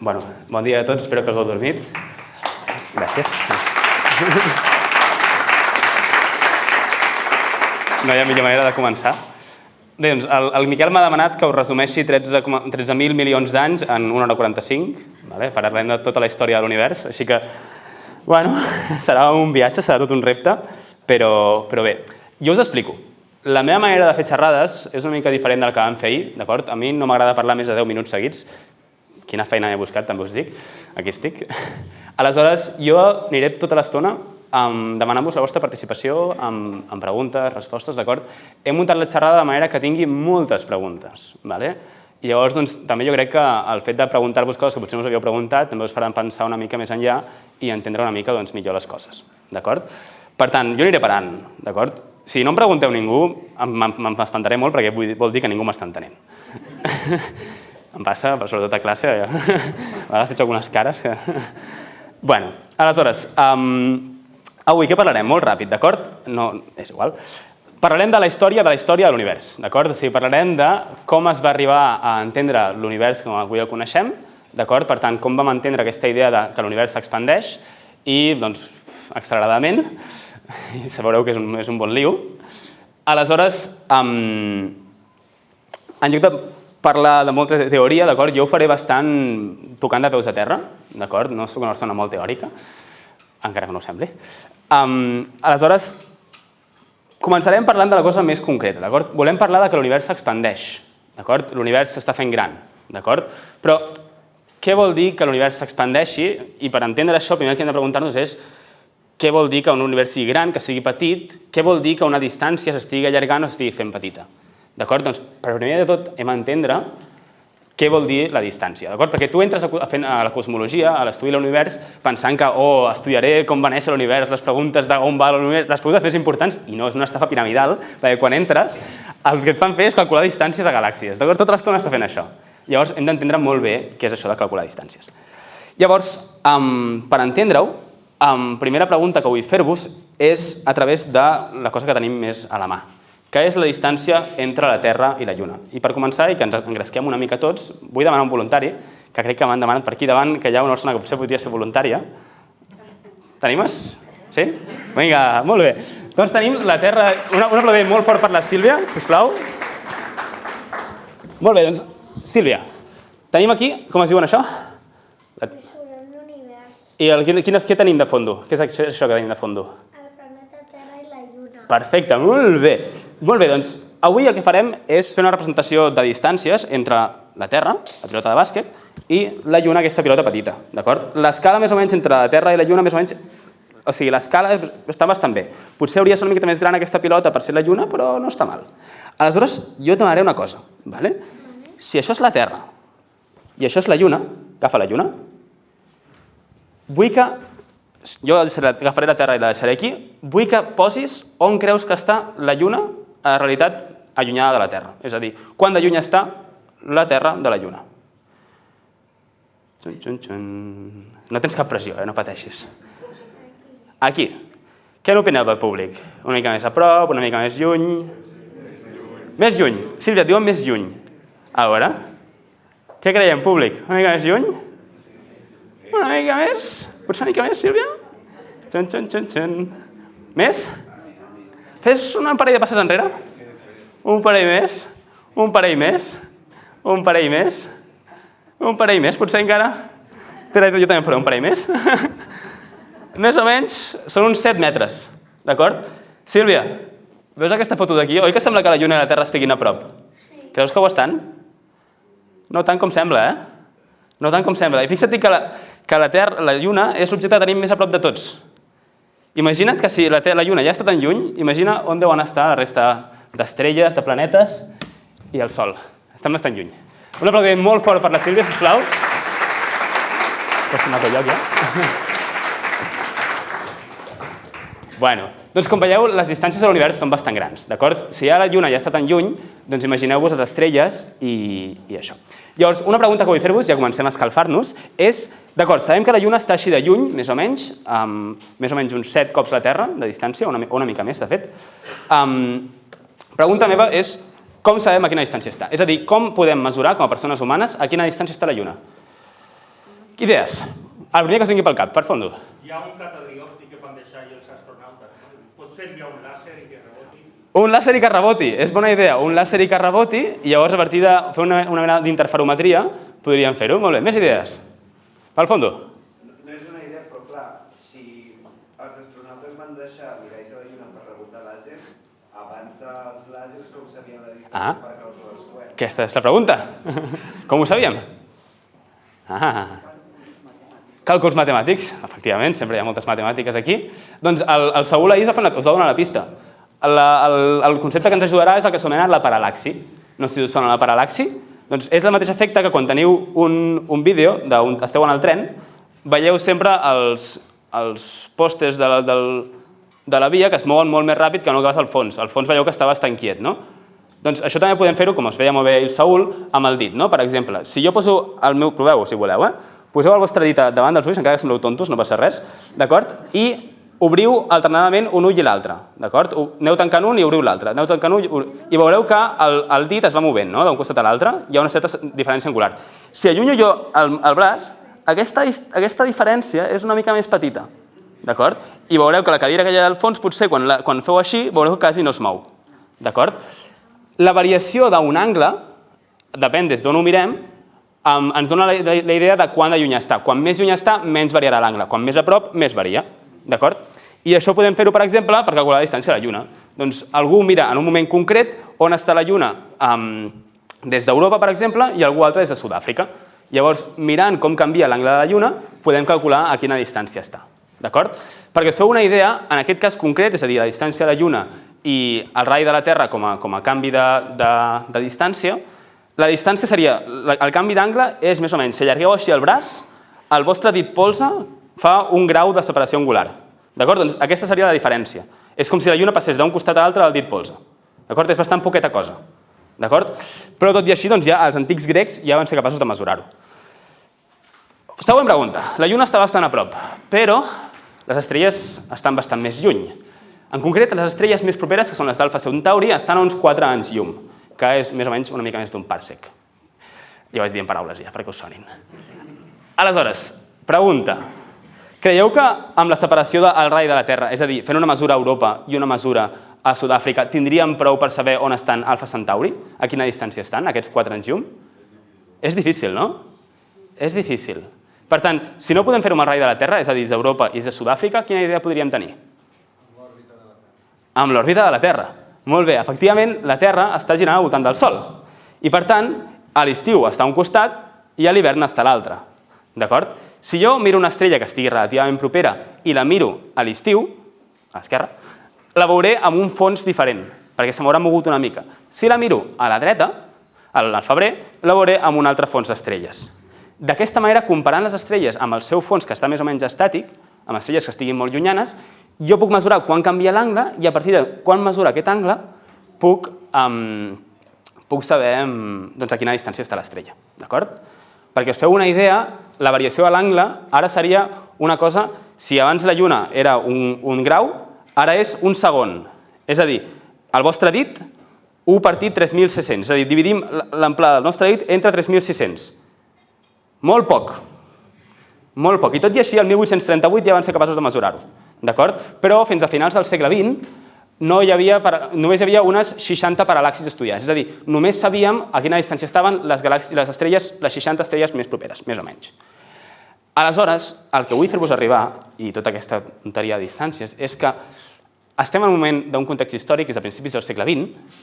Bueno, bon dia a tots, espero que hagueu dormit. Gràcies. No hi ha millor manera de començar. Bé, doncs, el Miquel m'ha demanat que us resumeixi 13.000 milions d'anys en 1 hora 45. Parlarem de tota la història de l'univers, així que, bueno, serà un viatge, serà tot un repte, però bé, jo us explico. La meva manera de fer xerrades és una mica diferent del que vam fer ahir, d'acord? A mi no m'agrada parlar més de 10 minuts seguits. Quina feina he buscat, també us dic. Aquí estic. Aleshores, jo aniré tota l'estona demanant-vos la vostra participació amb preguntes, respostes, d'acord? He muntat la xerrada de manera que tingui moltes preguntes, d'acord? I llavors, doncs, també jo crec que el fet de preguntar-vos coses que potser no us havíeu preguntat també us faran pensar una mica més enllà i entendre una mica millor les coses, d'acord? Per tant, jo aniré parant, d'acord? Si no em pregunteu ningú, m'espantaré molt perquè vol dir que ningú m'està entenent. Em passa, però sobretot a classe, a vegades faig algunes cares que... Bueno, aleshores, avui què parlarem? Molt ràpid, d'acord? No, és igual. Parlarem de la història de l'univers, d'acord? O sigui, parlarem de com es va arribar a entendre l'univers com avui el coneixem, d'acord? Per tant, com vam entendre aquesta idea que l'univers s'expandeix i, doncs, acceleradament, i sabreu que és un bon lío. Aleshores, en lloc de parlar de molta teoria, d'acord? Jo ho faré bastant tocant de peus a terra, d'acord? No soc una persona molt teòrica, encara que no ho sembli. Aleshores, començarem parlant de la cosa més concreta, d'acord? Volem parlar que l'univers s'expandeix, d'acord? L'univers s'està fent gran, d'acord? Però què vol dir que l'univers s'expandeixi? I per entendre això, el primer que hem de preguntar-nos és què vol dir que un univers sigui gran, que sigui petit? Què vol dir que una distància s'estigui allargant o s'estigui fent petita? D'acord? Doncs, primer de tot, hem d'entendre què vol dir la distància, d'acord? Perquè tu entres a la cosmologia, a l'estudi de l'univers, pensant que, estudiaré com va néixer l'univers, les preguntes d'on va l'univers, les preguntes més importants, i no és una estafa piramidal, perquè quan entres, el que et fan fer és calcular distàncies a galàxies, d'acord? Tota l'estona està fent això. Llavors, hem d'entendre molt bé què és això de calcular distàncies. Llavors, per entendre-ho, primera pregunta que vull fer-vos és a través de la cosa que tenim més a la mà, que és la distància entre la Terra i la Lluna. I per començar, i que ens engresquem una mica tots, vull demanar un voluntari, que crec que m'han demanat per aquí davant, que hi ha una persona que potser podria ser voluntària. T'animes? Sí? Vinga, molt bé. Doncs tenim la Terra... Un aplaudiment molt fort per la Sílvia, sisplau. Molt bé, doncs, Sílvia, tenim aquí, com es diuen això? L'univers. I què tenim de fondo? Què és això que tenim de fondo? El planeta Terra i la Lluna. Perfecte, molt bé. Molt bé, doncs avui el que farem és fer una representació de distàncies entre la Terra, la pilota de bàsquet, i la Lluna, aquesta pilota petita, d'acord? L'escala més o menys entre la Terra i la Lluna, més o menys... O sigui, l'escala està bastant bé. Potser hauria de ser una mica més gran aquesta pilota per ser la Lluna, però no està mal. Aleshores, jo et demanaré una cosa, d'acord? Si això és la Terra i això és la Lluna, agafa la Lluna, vull que... Jo agafaré la Terra i la deixaré aquí. Vull que posis on creus que està la Lluna, en realitat, allunyada de la Terra. És a dir, quant de lluny està la Terra de la Lluna. No tens cap pressió, no pateixis. Aquí. Què n'opineu del públic? Una mica més a prop, una mica més lluny? Més lluny. Sílvia, et diuen més lluny. A veure. Què creiem, públic? Una mica més lluny? Una mica més? Potser una mica més, Sílvia? Més? Fes un parell de passes enrere. Un parell més. Un parell més. Un parell més. Un parell més, potser encara. Jo també faré un parell més. Més o menys són uns 7 metres, d'acord? Sílvia, veus aquesta foto d'aquí? Oi que sembla que la Lluna i la Terra estiguin a prop? Sí. Creus que ho estan? No tant com sembla, No tant com sembla. I fixa't que la Lluna és l'objecte que tenim més a prop de tots. Imagina't que si la Lluna ja està tan lluny, imagina on deuen estar la resta d'estrelles, de planetes i el Sol. Estan bastant lluny. Un aplaudiment molt fort per la Sílvia, sisplau. Pots anar a lloc, ja? Bueno, doncs com veieu, les distàncies de l'univers són bastant grans, d'acord? Si ja la Lluna ja està tan lluny, doncs imagineu-vos les estrelles i això. Llavors, una pregunta que vull fer-vos, ja comencem a escalfar-nos, és, d'acord, sabem que la Lluna està així de lluny, més o menys uns 7 cops la Terra de distància, o una mica més, de fet. Pregunta meva és, com sabem a quina distància està? És a dir, com podem mesurar, com a persones humanes, a quina distància està la Lluna? Idees. El primer que us vingui pel cap, per fondo. Hi ha un catadriòptic que van deixar ahir els astronautes. Potser enviar un làser i que reboti. Un làser i que reboti, és bona idea. Un làser i que reboti i llavors a partir de fer una mena d'interferometria podríem fer-ho. Molt bé, més idees. Pel fondo. No és una idea, però clar, si els astronautes van deixar miralls a la Lluna per rebotar làser, abans dels làsers com sabien la distància per calcular els coets? Aquesta és la pregunta. Com ho sabíem? Càlculs matemàtics, efectivament, sempre hi ha moltes matemàtiques aquí. Doncs el Saúl ahir us va donar la pista. El concepte que ens ajudarà és el que s'anomena la paral·laxi. No sé si us sona la paral·laxi. Doncs és el mateix efecte que quan teniu un vídeo d'on esteu en el tren, veieu sempre els postes de la via que es mouen molt més ràpid que no que vas al fons. Al fons veieu que està bastant quiet, no? Doncs això també podem fer-ho, com us feia molt bé el Saúl, amb el dit, no? Per exemple, si jo poso el meu... Proveu-ho, si voleu, Poseu el vostre dit davant dels ulls, encara que sembleu tontos, no passa res, d'acord? I obriu alternadament un ull i l'altre, d'acord? Aneu tancant un i obriu l'altre, aneu tancant un i veureu que el dit es va movent, no? D'un costat a l'altre, hi ha una certa diferència angular. Si allunyo jo el braç, aquesta diferència és una mica més petita, d'acord? I veureu que la cadira que hi ha al fons, potser quan feu així, veureu que quasi no es mou, d'acord? La variació d'un angle, depèn des d'on ho mirem, ens dona la idea de quan de lluny està. Quan més lluny està, menys variarà l'angle. Quan més a prop, més varia. D'acord? I això podem fer-ho, per exemple, per calcular la distància a la Lluna. Doncs algú mira en un moment concret on està la Lluna des d'Europa, per exemple, i algú altre des de Sud-àfrica. Llavors, mirant com canvia l'angle de la Lluna, podem calcular a quina distància està. D'acord? Perquè us feu una idea, en aquest cas concret, és a dir, la distància a la Lluna i el rai de la Terra com a canvi de distància, la distància seria, el canvi d'angle és més o menys, si allargueu així el braç, el vostre dit polze fa un grau de separació angular. D'acord? Doncs aquesta seria la diferència. És com si la Lluna passés d'un costat a l'altre del dit polze. D'acord? És bastant poqueta cosa. D'acord? Però tot i així, doncs ja els antics grecs ja van ser capaços de mesurar-ho. Següent pregunta. La Lluna està bastant a prop, però les estrelles estan bastant més lluny. En concret, les estrelles més properes, que són les d'Alfa Centauri, estan a uns 4 anys llum, que és més o menys una mica més d'un parsec. Ja vaig dir en paraules ja, perquè us sonin. Aleshores, pregunta. Creieu que amb la separació del rai de la Terra, és a dir, fent una mesura a Europa i una mesura a Sud-àfrica, tindríem prou per saber on estan Alfa Centauri? A quina distància estan, aquests 4 anys llum? És difícil, no? És difícil. Per tant, si no podem fer-ho amb el rai de la Terra, és a dir, d'Europa i de Sud-àfrica, quina idea podríem tenir? Amb l'òrbita de la Terra. Molt bé, efectivament, la Terra està girant al voltant del Sol. I, per tant, a l'estiu està a un costat i a l'hivern està a l'altre. D'acord? Si jo miro una estrella que estigui relativament propera i la miro a l'estiu, a l'esquerra, la veuré amb un fons diferent, perquè se m'haurà mogut una mica. Si la miro a la dreta, al febrer, la veuré amb un altre fons d'estrelles. D'aquesta manera, comparant les estrelles amb el seu fons, que està més o menys estàtic, amb estrelles que estiguin molt llunyanes, jo puc mesurar quan canvia l'angle i a partir de quan mesura aquest angle puc saber a quina distància està l'estrella. D'acord? Perquè us feu una idea, la variació de l'angle ara seria una cosa, si abans la Lluna era un grau, ara és un segon. És a dir, el vostre dit, 1 partit 3.600. És a dir, dividim l'amplada del nostre dit entre 3.600. Molt poc. Molt poc. I tot i així, el 1838 ja van ser capaços de mesurar-ho. D'acord? Però fins a finals del segle XX només hi havia unes 60 paral·laxis estudiades. És a dir, només sabíem a quina distància estaven les estrelles, les 60 estrelles més properes, més o menys. Aleshores, el que vull fer-vos arribar, i tota aquesta tonteria de distàncies, és que estem en un moment d'un context històric, que és a principis del segle XX,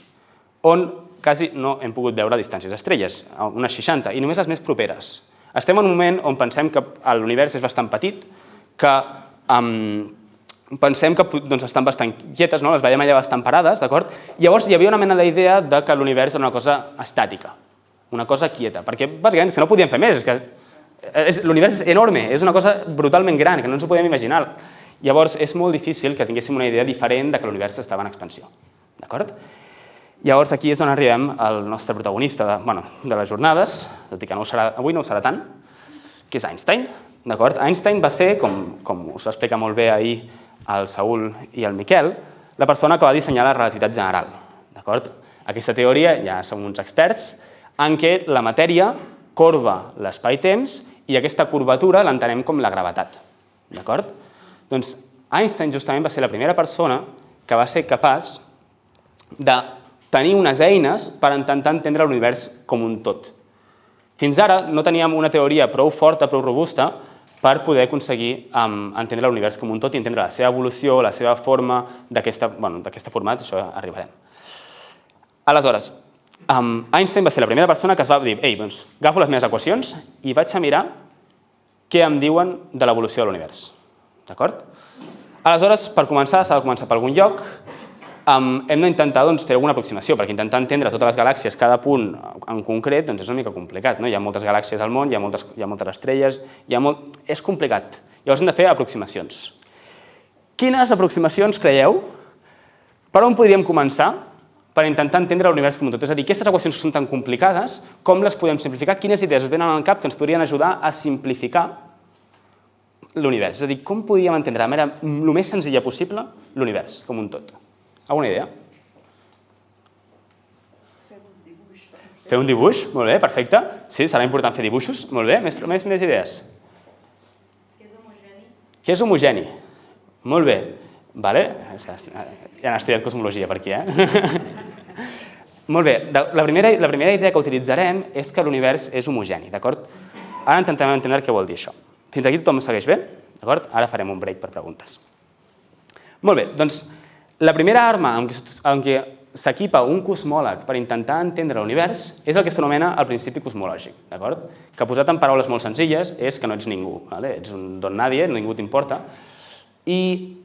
on quasi no hem pogut veure distàncies estrelles, unes 60, i només les més properes. Estem en un moment on pensem que l'univers és bastant petit, que pensem que estan bastant quietes, les veiem allà bastant parades, d'acord? Llavors hi havia una mena d'idea que l'univers era una cosa estàtica, una cosa quieta, perquè bàsicament és que no podíem fer més, l'univers és enorme, és una cosa brutalment gran, que no ens ho podíem imaginar. Llavors és molt difícil que tinguéssim una idea diferent que l'univers estava en expansió, d'acord? Llavors aquí és on arribem al nostre protagonista de les jornades, tot i que avui no ho serà tant, que és Einstein. D'acord? Einstein va ser, com us va explicar molt bé ahir el Saúl i el Miquel, la persona que va dissenyar la relativitat general. D'acord? Aquesta teoria, ja som uns experts, en què la matèria corba l'espai-temps I aquesta curvatura l'entenem com la gravetat. D'acord? Doncs Einstein justament va ser la primera persona que va ser capaç de tenir unes eines per intentar entendre l'univers com un tot. Fins ara no teníem una teoria prou forta, prou robusta, per poder aconseguir entendre l'univers com un tot i entendre la seva evolució, la seva forma, d'aquesta format, això arribarem. Aleshores, Einstein va ser la primera persona que es va dir doncs agafo les meves equacions i vaig a mirar què em diuen de l'evolució de l'univers. D'acord? Aleshores, per començar, s'ha de començar per algun lloc. Hem d'intentar fer alguna aproximació, perquè intentar entendre totes les galàxies, cada punt en concret, és una mica complicat. Hi ha moltes galàxies al món, hi ha moltes estrelles, és complicat. Llavors hem de fer aproximacions. Quines aproximacions creieu? Per on podríem començar per intentar entendre l'univers com un tot? És a dir, aquestes equacions que són tan complicades, com les podem simplificar? Quines idees us venen al cap que ens podrien ajudar a simplificar l'univers? És a dir, com podríem entendre de manera el més senzilla possible l'univers com un tot? Alguna idea? Fer un dibuix? Molt bé, perfecte. Sí, serà important fer dibuixos. Molt bé, més idees. Què és homogeni? Què és homogeni? Molt bé. Ja han estudiat cosmologia per aquí, Molt bé, la primera idea que utilitzarem és que l'univers és homogeni, d'acord? Ara intentem entendre què vol dir això. Fins aquí tothom segueix bé? D'acord? Ara farem un break per preguntes. Molt bé, doncs la primera arma amb què s'equipa un cosmòleg per intentar entendre l'univers és el que s'anomena el principi cosmològic, d'acord? Que posat en paraules molt senzilles és que no ets ningú, ets un don nadie, ningú t'importa. I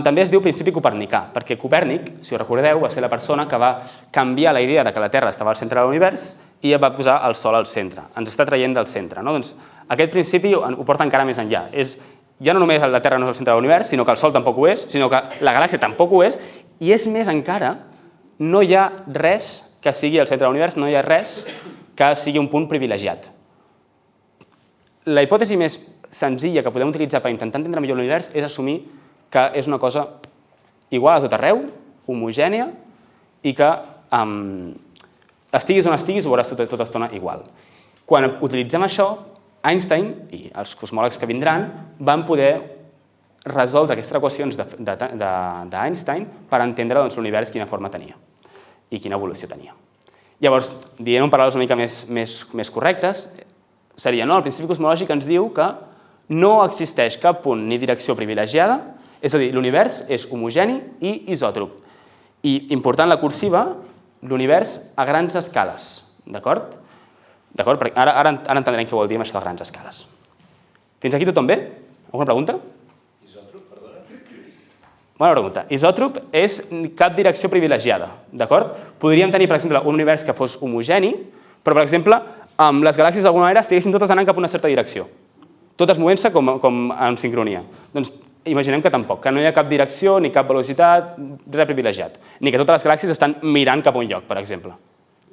també es diu principi copernicà, perquè Copèrnic, si ho recordeu, va ser la persona que va canviar la idea de que la Terra estava al centre de l'univers i va posar el Sol al centre. Ens està traient del centre. Doncs aquest principi ho porta encara més enllà. Ja no només la Terra no és el centre de l'univers, sinó que el Sol tampoc ho és, sinó que la galàxia tampoc ho és, i és més encara, no hi ha res que sigui el centre de l'univers, no hi ha res que sigui un punt privilegiat. La hipòtesi més senzilla que podem utilitzar per intentar entendre millor l'univers és assumir que és una cosa igual a tot arreu, homogènia, i que estiguis on estiguis ho veuràs tota estona igual. Quan utilitzem això, Einstein i els cosmòlegs que vindran van poder resoldre aquestes equacions d'Einstein per entendre l'univers quina forma tenia i quina evolució tenia. Llavors, dient-ho en paraules una mica més correctes, seria, el principi cosmològic ens diu que no existeix cap punt ni direcció privilegiada, és a dir, l'univers és homogeni i isòtrop. I, important la cursiva, l'univers a grans escales, d'acord? D'acord? Ara entendrem què vol dir això de grans escales. Fins aquí tothom bé? Alguna pregunta? Isòtrop, perdona? Bona pregunta. Isòtrop és cap direcció privilegiada, d'acord? Podríem tenir, per exemple, un univers que fos homogeni, però, per exemple, amb les galàxies d'alguna manera estiguessin totes anant cap a una certa direcció. Totes movent-se com en sincronia. Doncs imaginem que tampoc, que no hi ha cap direcció, ni cap velocitat, res privilegiat. Ni que totes les galàxies estan mirant cap a un lloc, per exemple.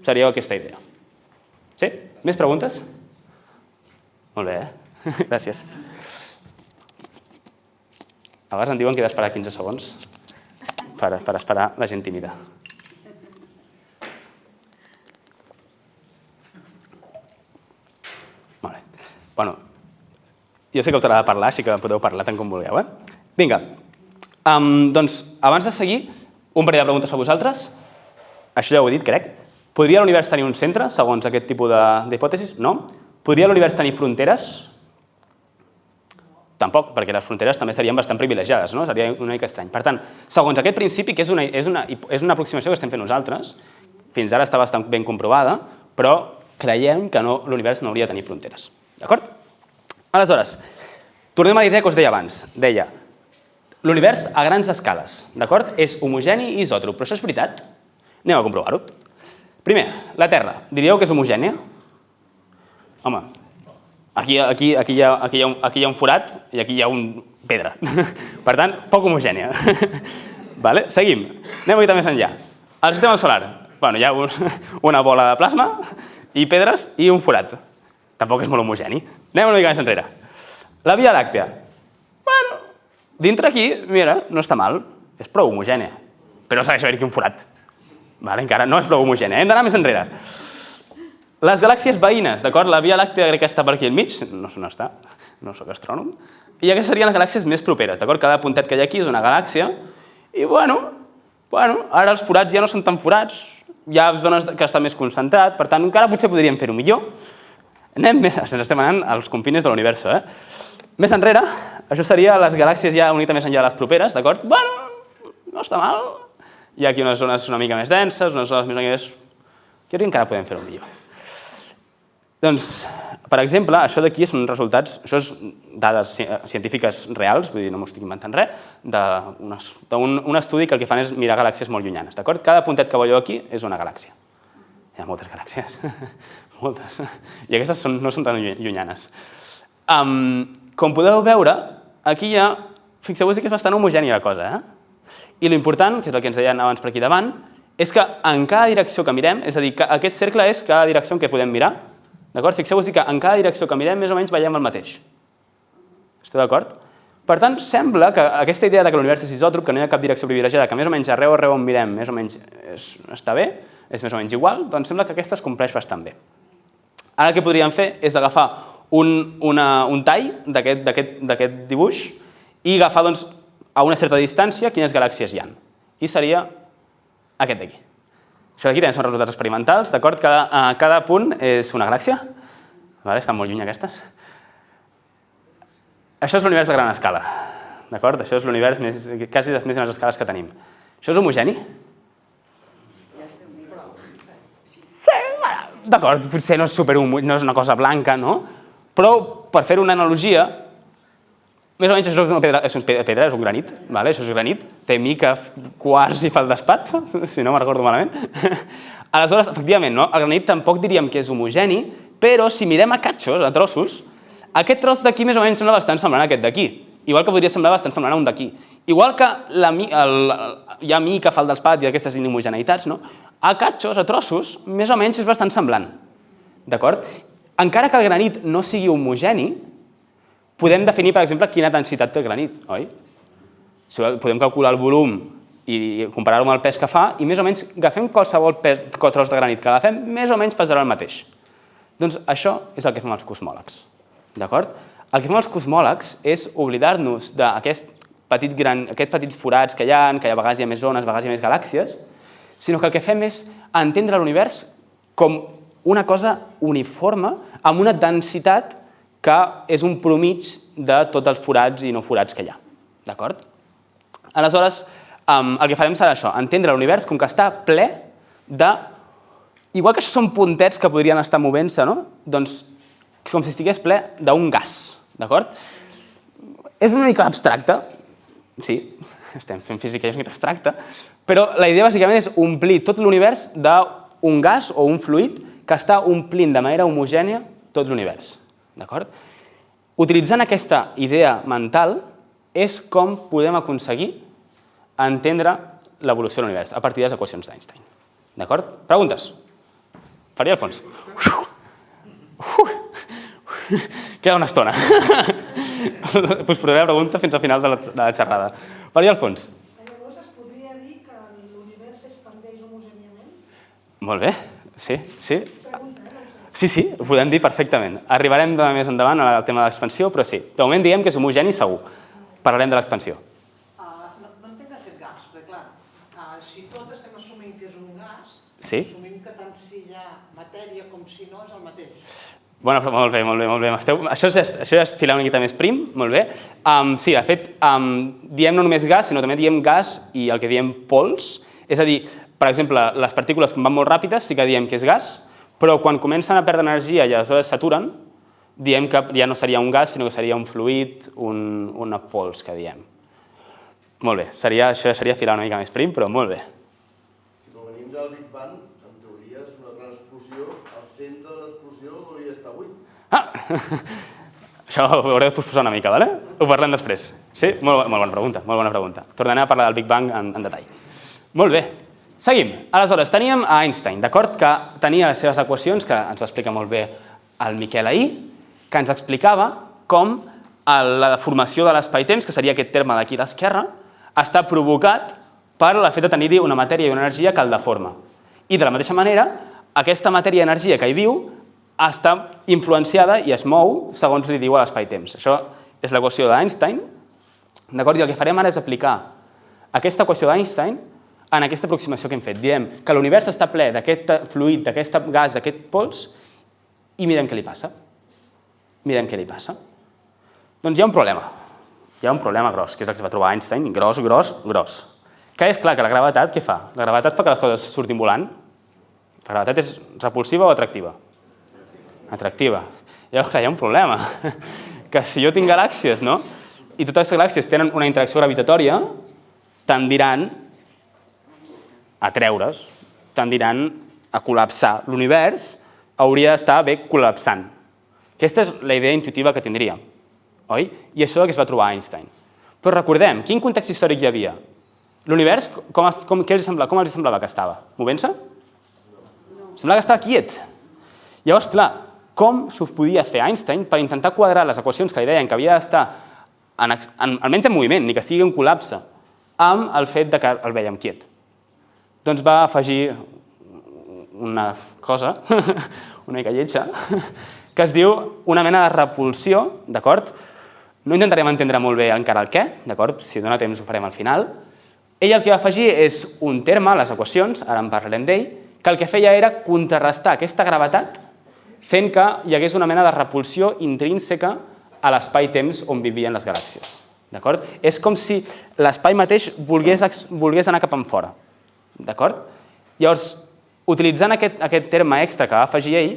Seria aquesta idea. Sí? Més preguntes? Molt bé, gràcies. A vegades em diuen que he d'esperar 15 segons per esperar la gent tímida. Molt bé. Bueno, jo sé que us agrada parlar, així que podeu parlar tant com vulgueu, Vinga, doncs abans de seguir, un parell de preguntes a vosaltres. Això ja ho he dit, crec. Podria l'univers tenir un centre, segons aquest tipus d'hipòtesis? No. Podria l'univers tenir fronteres? Tampoc, perquè les fronteres també serien bastant privilegiades, no? Seria una mica estrany. Per tant, segons aquest principi, que és una aproximació que estem fent nosaltres, fins ara està bastant ben comprovada, però creiem que l'univers no hauria de tenir fronteres. D'acord? Aleshores, tornem a la idea que us deia abans. Deia, l'univers a grans escales, d'acord? És homogeni i isòtrop, però això és veritat? Anem a comprovar-ho. Primer, la Terra. Diríeu que és homogènia? Home, aquí hi ha un forat i aquí hi ha una pedra. Per tant, poc homogènia. Seguim. Anem una mica més enllà. El sistema solar. Hi ha una bola de plasma i pedres i un forat. Tampoc és molt homogeni. Anem una mica més enrere. La Via Làctea. Dintre aquí, mira, no està mal. És prou homogènia. Però segueix haver-hi un forat. Encara no és prou homogènia. Hem d'anar més enrere. Les galàxies veïnes, d'acord? La Via Làctea crec que està per aquí al mig, no sé on està, no soc astrònom, i aquestes serien les galàxies més properes, d'acord? Cada puntet que hi ha aquí és una galàxia, i bueno, ara els forats ja no són tan forats, hi ha zones que està més concentrat, per tant, encara potser podríem fer-ho millor. Ens estem anant als confines de l'univers, Més enrere, això seria les galàxies ja una mica més enllà de les properes, d'acord? Bueno, no està mal. Hi ha aquí unes zones una mica més denses, unes zones més... Jo crec que encara podem fer-ho millor. Doncs, per exemple, això d'aquí són resultats, això és dades científiques reals, vull dir, no m'ho estic inventant res, d'un estudi que el que fan és mirar galàxies molt llunyanes, d'acord? Cada puntet que veieu aquí és una galàxia. Hi ha moltes galàxies, moltes. I aquestes no són tan llunyanes. Com podeu veure, aquí ja, fixeu-vos que és bastant homogènia la cosa, I l'important, que és el que ens deien abans per aquí davant, és que en cada direcció que mirem, és a dir, que aquest cercle és cada direcció en què podem mirar, d'acord? Fixeu-vos que en cada direcció que mirem més o menys veiem el mateix. Esteu d'acord? Per tant, sembla que aquesta idea de que l'univers és isòtrop, que no hi ha cap direcció privilegiada, que més o menys arreu on mirem més o menys està bé, és més o menys igual, doncs sembla que aquesta es compleix bastant bé. Ara el que podríem fer és agafar un tall d'aquest dibuix i agafar doncs, a una certa distància quines galàxies hi ha. I seria aquest d'aquí. Això d'aquí també són resultats experimentals, d'acord? Cada punt és una galàxia. Estan molt lluny aquestes. Això és l'univers de gran escala, d'acord? Això és l'univers quasi les més grans escales que tenim. Això és homogeni? D'acord, potser no és una cosa blanca, no? Però, per fer una analogia, més o menys això és una pedra, és un granit, això és granit, té mica quarts i feldespat, si no me'n recordo malament. Aleshores, efectivament, el granit tampoc diríem que és homogeni, però si mirem a catxos, a trossos, aquest tros d'aquí més o menys sembla bastant semblant a aquest d'aquí, igual que podria semblar bastant semblant a un d'aquí. Igual que hi ha mica, feldespat i aquestes inhomogeneïtats, a catxos, a trossos, més o menys és bastant semblant. D'acord? Encara que el granit no sigui homogeni, podem definir, per exemple, quina densitat té el granit, oi? Podem calcular el volum i comparar-ho amb el pes que fa i més o menys agafem qualsevol tros de granit que agafem, més o menys pesarà el mateix. Doncs això és el que fem els cosmòlegs, d'acord? El que fem els cosmòlegs és oblidar-nos d'aquests petits forats que hi ha, que a vegades hi ha més zones, a vegades hi ha més galàxies, sinó que el que fem és entendre l'univers com una cosa uniforme amb una densitat que és un promig de tots els forats i no forats que hi ha. D'acord? Aleshores, el que farem serà això, entendre l'univers com que està ple de... Igual que això són puntets que podrien estar movent-se, no? Doncs com si estigués ple d'un gas. D'acord? És una mica abstracte. Sí, estem fent física i és una mica abstracta. Però la idea bàsicament és omplir tot l'univers d'un gas o un fluid que està omplint de manera homogènia tot l'univers. D'acord? Utilitzant aquesta idea mental és com podem aconseguir entendre l'evolució de l'univers a partir de les equacions d'Einstein. D'acord? Preguntes? Faria al fons. Queda una estona. Posposaré la pregunta fins al final de la xerrada. Faria al fons. Llavors es podria dir que l'univers s'expandeix homogèniament? Molt bé, sí. Sí, ho podem dir perfectament. Arribarem més endavant al tema de l'expansió, però sí. De moment diem que és homogeni segur. Parlarem de l'expansió. No entenc aquest gas, perquè clar, si tot estem assumint que és un gas, Sí? assumint que tant si hi ha matèria com si no és el mateix. Bueno, molt bé. Això és filar una miqueta més prim, molt bé. Sí, de fet, diem no només gas, sinó també diem gas i el que diem pols. És a dir, per exemple, les partícules que van molt ràpides sí que diem que és gas, però quan comencen a perdre energia i aleshores s'aturen, diem que ja no seria un gas, sinó que seria un fluid, una pols, que diem. Molt bé, això seria filar una mica més prim, però molt bé. Si venim del Big Bang, en teoria és una gran explosió, al centre de l'explosió hauria d'estar buit. Això ho hauré de posposar una mica, d'acord? Ho parlem després. Sí? Molt bona pregunta. Tornarem a parlar del Big Bang en detall. Molt bé. Seguim. Aleshores, teníem a Einstein, d'acord? Que tenia les seves equacions, que ens va explicar molt bé el Miquel ahir, que ens explicava com la deformació de l'espai-temps, que seria aquest terme d'aquí a l'esquerra, està provocat per el fet de tenir-hi una matèria i una energia que el deforma. I de la mateixa manera, aquesta matèria i energia que hi viu està influenciada i es mou segons li diu a l'espai-temps. Això és l'equació d'Einstein, d'acord? I el que farem ara és aplicar aquesta equació d'Einstein en aquesta aproximació que hem fet. Diem que l'univers està ple d'aquest fluid, d'aquest gas, d'aquest pols, i mirem què li passa. Mirem què li passa. Doncs hi ha un problema. Hi ha un problema gros, que és el que es va trobar Einstein, gros. Que és clar que la gravetat, què fa? La gravetat fa que les coses surtin volant. La gravetat és repulsiva o atractiva? Atractiva. Llavors, clar, hi ha un problema. Que si jo tinc galàxies, no? I totes les galàxies tenen una interacció gravitatòria, tendiran a treure's, tendiran a col·lapsar. L'univers hauria d'estar bé col·lapsant. Aquesta és la idea intuitiva que tindria, oi? I això és el que es va trobar Einstein. Però recordem, quin context històric hi havia? L'univers, com els semblava que estava? Movent-se? Semblava que estava quiet. Llavors, clar, com s'ho podia fer Einstein per intentar quadrar les equacions que li deien que havia d'estar almenys en moviment, ni que sigui un col·lapse, amb el fet que el vèiem quiet? Doncs va afegir una cosa, una mica lletja, que es diu una mena de repulsió, d'acord? No intentarem entendre molt bé encara el què, d'acord? Si dona temps ho farem al final. Ell el que va afegir és un terme, les equacions, ara en parlarem d'ell, que el que feia era contrarrestar aquesta gravetat fent que hi hagués una mena de repulsió intrínseca a l'espai-temps on vivien les galàxies. D'acord? És com si l'espai mateix volgués anar cap enfora. D'acord? Llavors, utilitzant aquest terme extra que va afegir ell,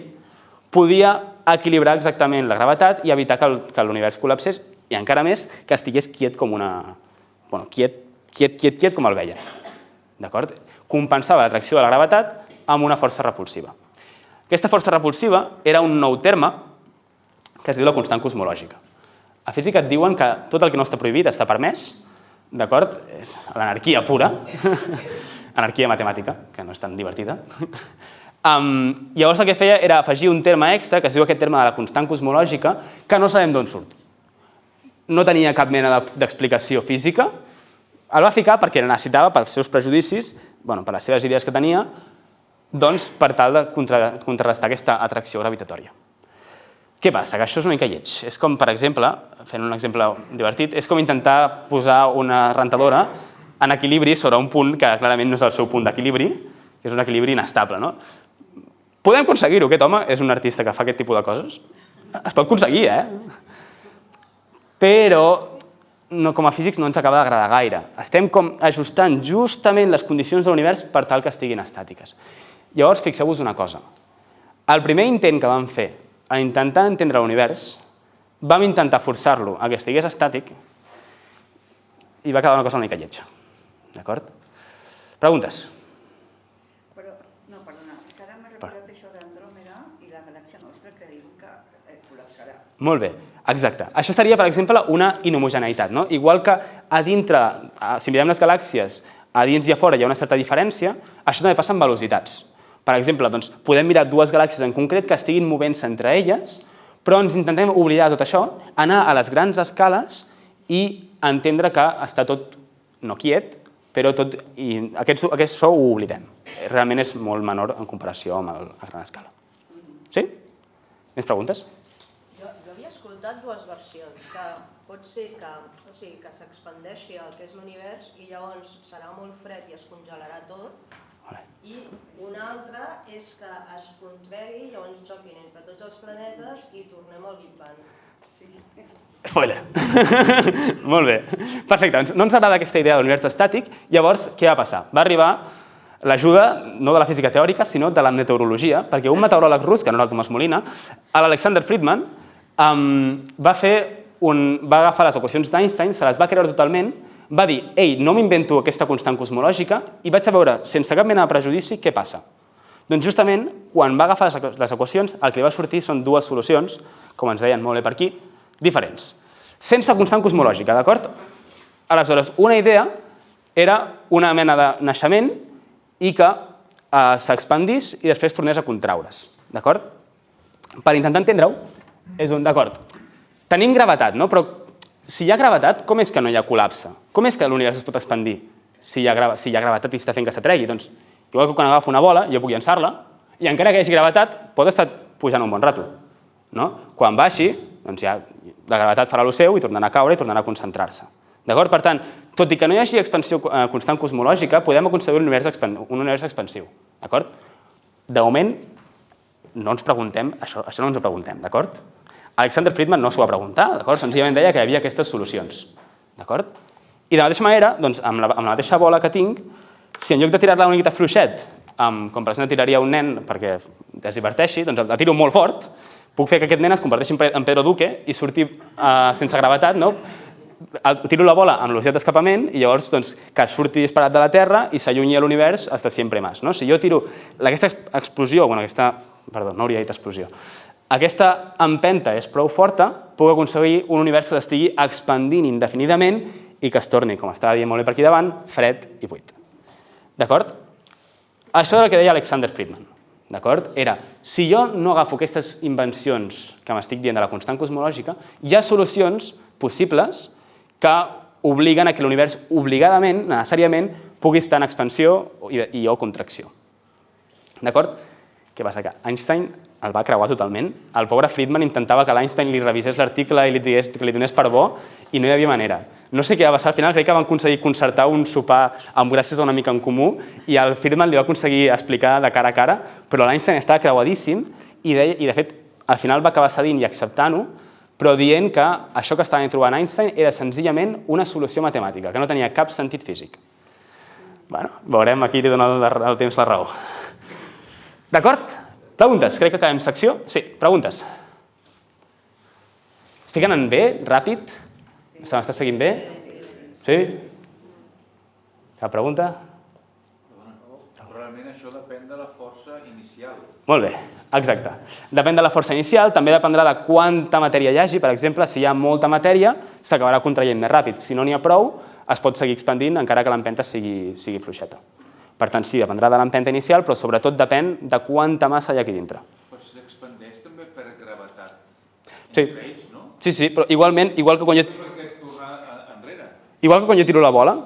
podia equilibrar exactament la gravetat i evitar que l'univers col·lapsés i encara més que estigués quiet com una... Bueno, quiet com el veien. D'acord? Compensava l'atracció de la gravetat amb una força repulsiva. Aquesta força repulsiva era un nou terme que es diu la constant cosmològica. A física et diuen que tot el que no està prohibit està permès, d'acord? És l'anarquia pura, anarquia matemàtica, que no és tan divertida. Llavors el que feia era afegir un terme extra, que es diu aquest terme de la constant cosmològica, que no sabem d'on surt. No tenia cap mena d'explicació física, el va ficar perquè necessitava, pels seus prejudicis, per les seves idees que tenia, doncs per tal de contrarrestar aquesta atracció gravitatòria. Què passa? Que això és una mica lleig. És com, per exemple, fent un exemple divertit, és com intentar posar una rentadora en equilibri sobre un punt que clarament no és el seu punt d'equilibri, que és un equilibri inestable, no? Podem aconseguir-ho, aquest home és un artista que fa aquest tipus de coses. Es pot aconseguir, Però com a físics no ens acaba d'agradar gaire. Estem com ajustant justament les condicions de l'univers per tal que estiguin estàtiques. Llavors, fixeu-vos una cosa. El primer intent que vam fer a intentar entendre l'univers, vam intentar forçar-lo a que estigués estàtic i va quedar una cosa una mica lletja. D'acord? Preguntes? Perdona, que ara m'he recordat això d'Andròmeda i la galàxia nostra que diu que col·lapsarà. Molt bé, exacte. Això seria, per exemple, una inhomogeneïtat, no? Igual que a dintre, si mirem les galàxies, a dins i a fora hi ha una certa diferència, això també passa amb velocitats. Per exemple, doncs, podem mirar dues galàxies en concret que estiguin movent-se entre elles, però ens intentem oblidar tot això, anar a les grans escales i entendre que està tot no quiet, però tot, i aquest so ho oblidem. Realment és molt menor en comparació amb la gran escala. Sí? Més preguntes? Jo havia escoltat dues versions, que pot ser que s'expandeixi el que és l'univers i llavors serà molt fred i es congelarà tot, i una altra és que es contregui i llavors xoquin entre tots els planetes i tornem al Big Bang. Spoiler! Molt bé. Perfecte, no ens agrada aquesta idea de l'univers estàtic, llavors què va passar? Va arribar l'ajuda no de la física teòrica, sinó de la meteorologia, perquè un meteoròleg rus, que no era el Tomàs Molina, l'Alexander Friedman, va agafar les equacions d'Einstein, se les va creure totalment, va dir, ei, no m'invento aquesta constant cosmològica i vaig a veure, sense cap mena de prejudici, què passa. Doncs justament, quan va agafar les equacions, el que li va sortir són dues solucions, com ens deien molt bé per aquí, diferents. Sense constant cosmològica, d'acord? Aleshores, una idea era una mena de naixement i que s'expandís i després tornés a contraure's, d'acord? Per intentar entendre-ho, és un d'acord. Tenim gravetat, no? Però si hi ha gravetat, com és que no hi ha col·lapse? Com és que l'univers es pot expandir si hi ha gravetat i està fent que s'atregui? Doncs, igual que quan agafo una bola, jo puc llançar-la, I encara que hi hagi gravetat, pot estar pujant un bon rato. Quan baixi, doncs ja la gravetat farà el seu i tornarà a caure i tornarà a concentrar-se. Per tant, tot i que no hi hagi expansió constant cosmològica, podem aconseguir un univers expansiu. De moment, no ens preguntem, això no ens ho preguntem, d'acord? Alexander Friedman no s'ho va preguntar, senzillament deia que hi havia aquestes solucions. I de la mateixa manera, amb la mateixa bola que tinc, si en lloc de tirar-la una miqueta fluixet, com per exemple tiraria un nen perquè es diverteixi, doncs la tiro molt fort, puc fer que aquest nen es converteixi en Pedro Duque i surti sense gravetat, tiro la bola amb velocitat d'escapament i llavors que surti disparat de la Terra i s'allunyi a l'univers hasta siempre más. Si jo tiro aquesta explosió, perdó, no hauria dit explosió, aquesta empenta és prou forta, puc aconseguir un univers que s'estigui expandint indefinidament i que es torni, com estava dient molt bé per aquí davant, fred i buit. D'acord? Això és el que deia Alexander Friedman. Era, si jo no agafo aquestes invencions que m'estic dient de la constant cosmològica, hi ha solucions possibles que obliguen a que l'univers obligadament, necessàriament, pugui estar en expansió i o contracció. D'acord? Què passa? Que Einstein el va creuar totalment. El pobre Friedman intentava que l'Einstein li revisés l'article i que li donés per bo i no hi havia manera. No sé què va passar, al final crec que van aconseguir concertar un sopar gràcies a una mica en comú i el Friedman li va aconseguir explicar de cara a cara, però l'Einstein estava creuadíssim i de fet al final va acabar cedint i acceptant-ho, però dient que això que estava trobant Einstein era senzillament una solució matemàtica, que no tenia cap sentit físic. Veurem, aquí li dona el temps la raó. D'acord? Preguntes? Crec que acabem secció. Sí, preguntes. Estic anant bé? Ràpid? Se m'està seguint bé? Sí? Cap pregunta? Realment això depèn de la força inicial. Molt bé, exacte. Depèn de la força inicial, també dependrà de quanta matèria hi hagi. Per exemple, si hi ha molta matèria, s'acabarà contraient més ràpid. Si no n'hi ha prou, es pot seguir expandint encara que l'empenta sigui fluixeta. Per tant, sí, dependrà de l'empenta inicial, però sobretot depèn de quanta massa hi ha aquí dintre. Però s'expandeix també per gravetat. Sí, sí, però igualment, igual que quan jo tiro la bola,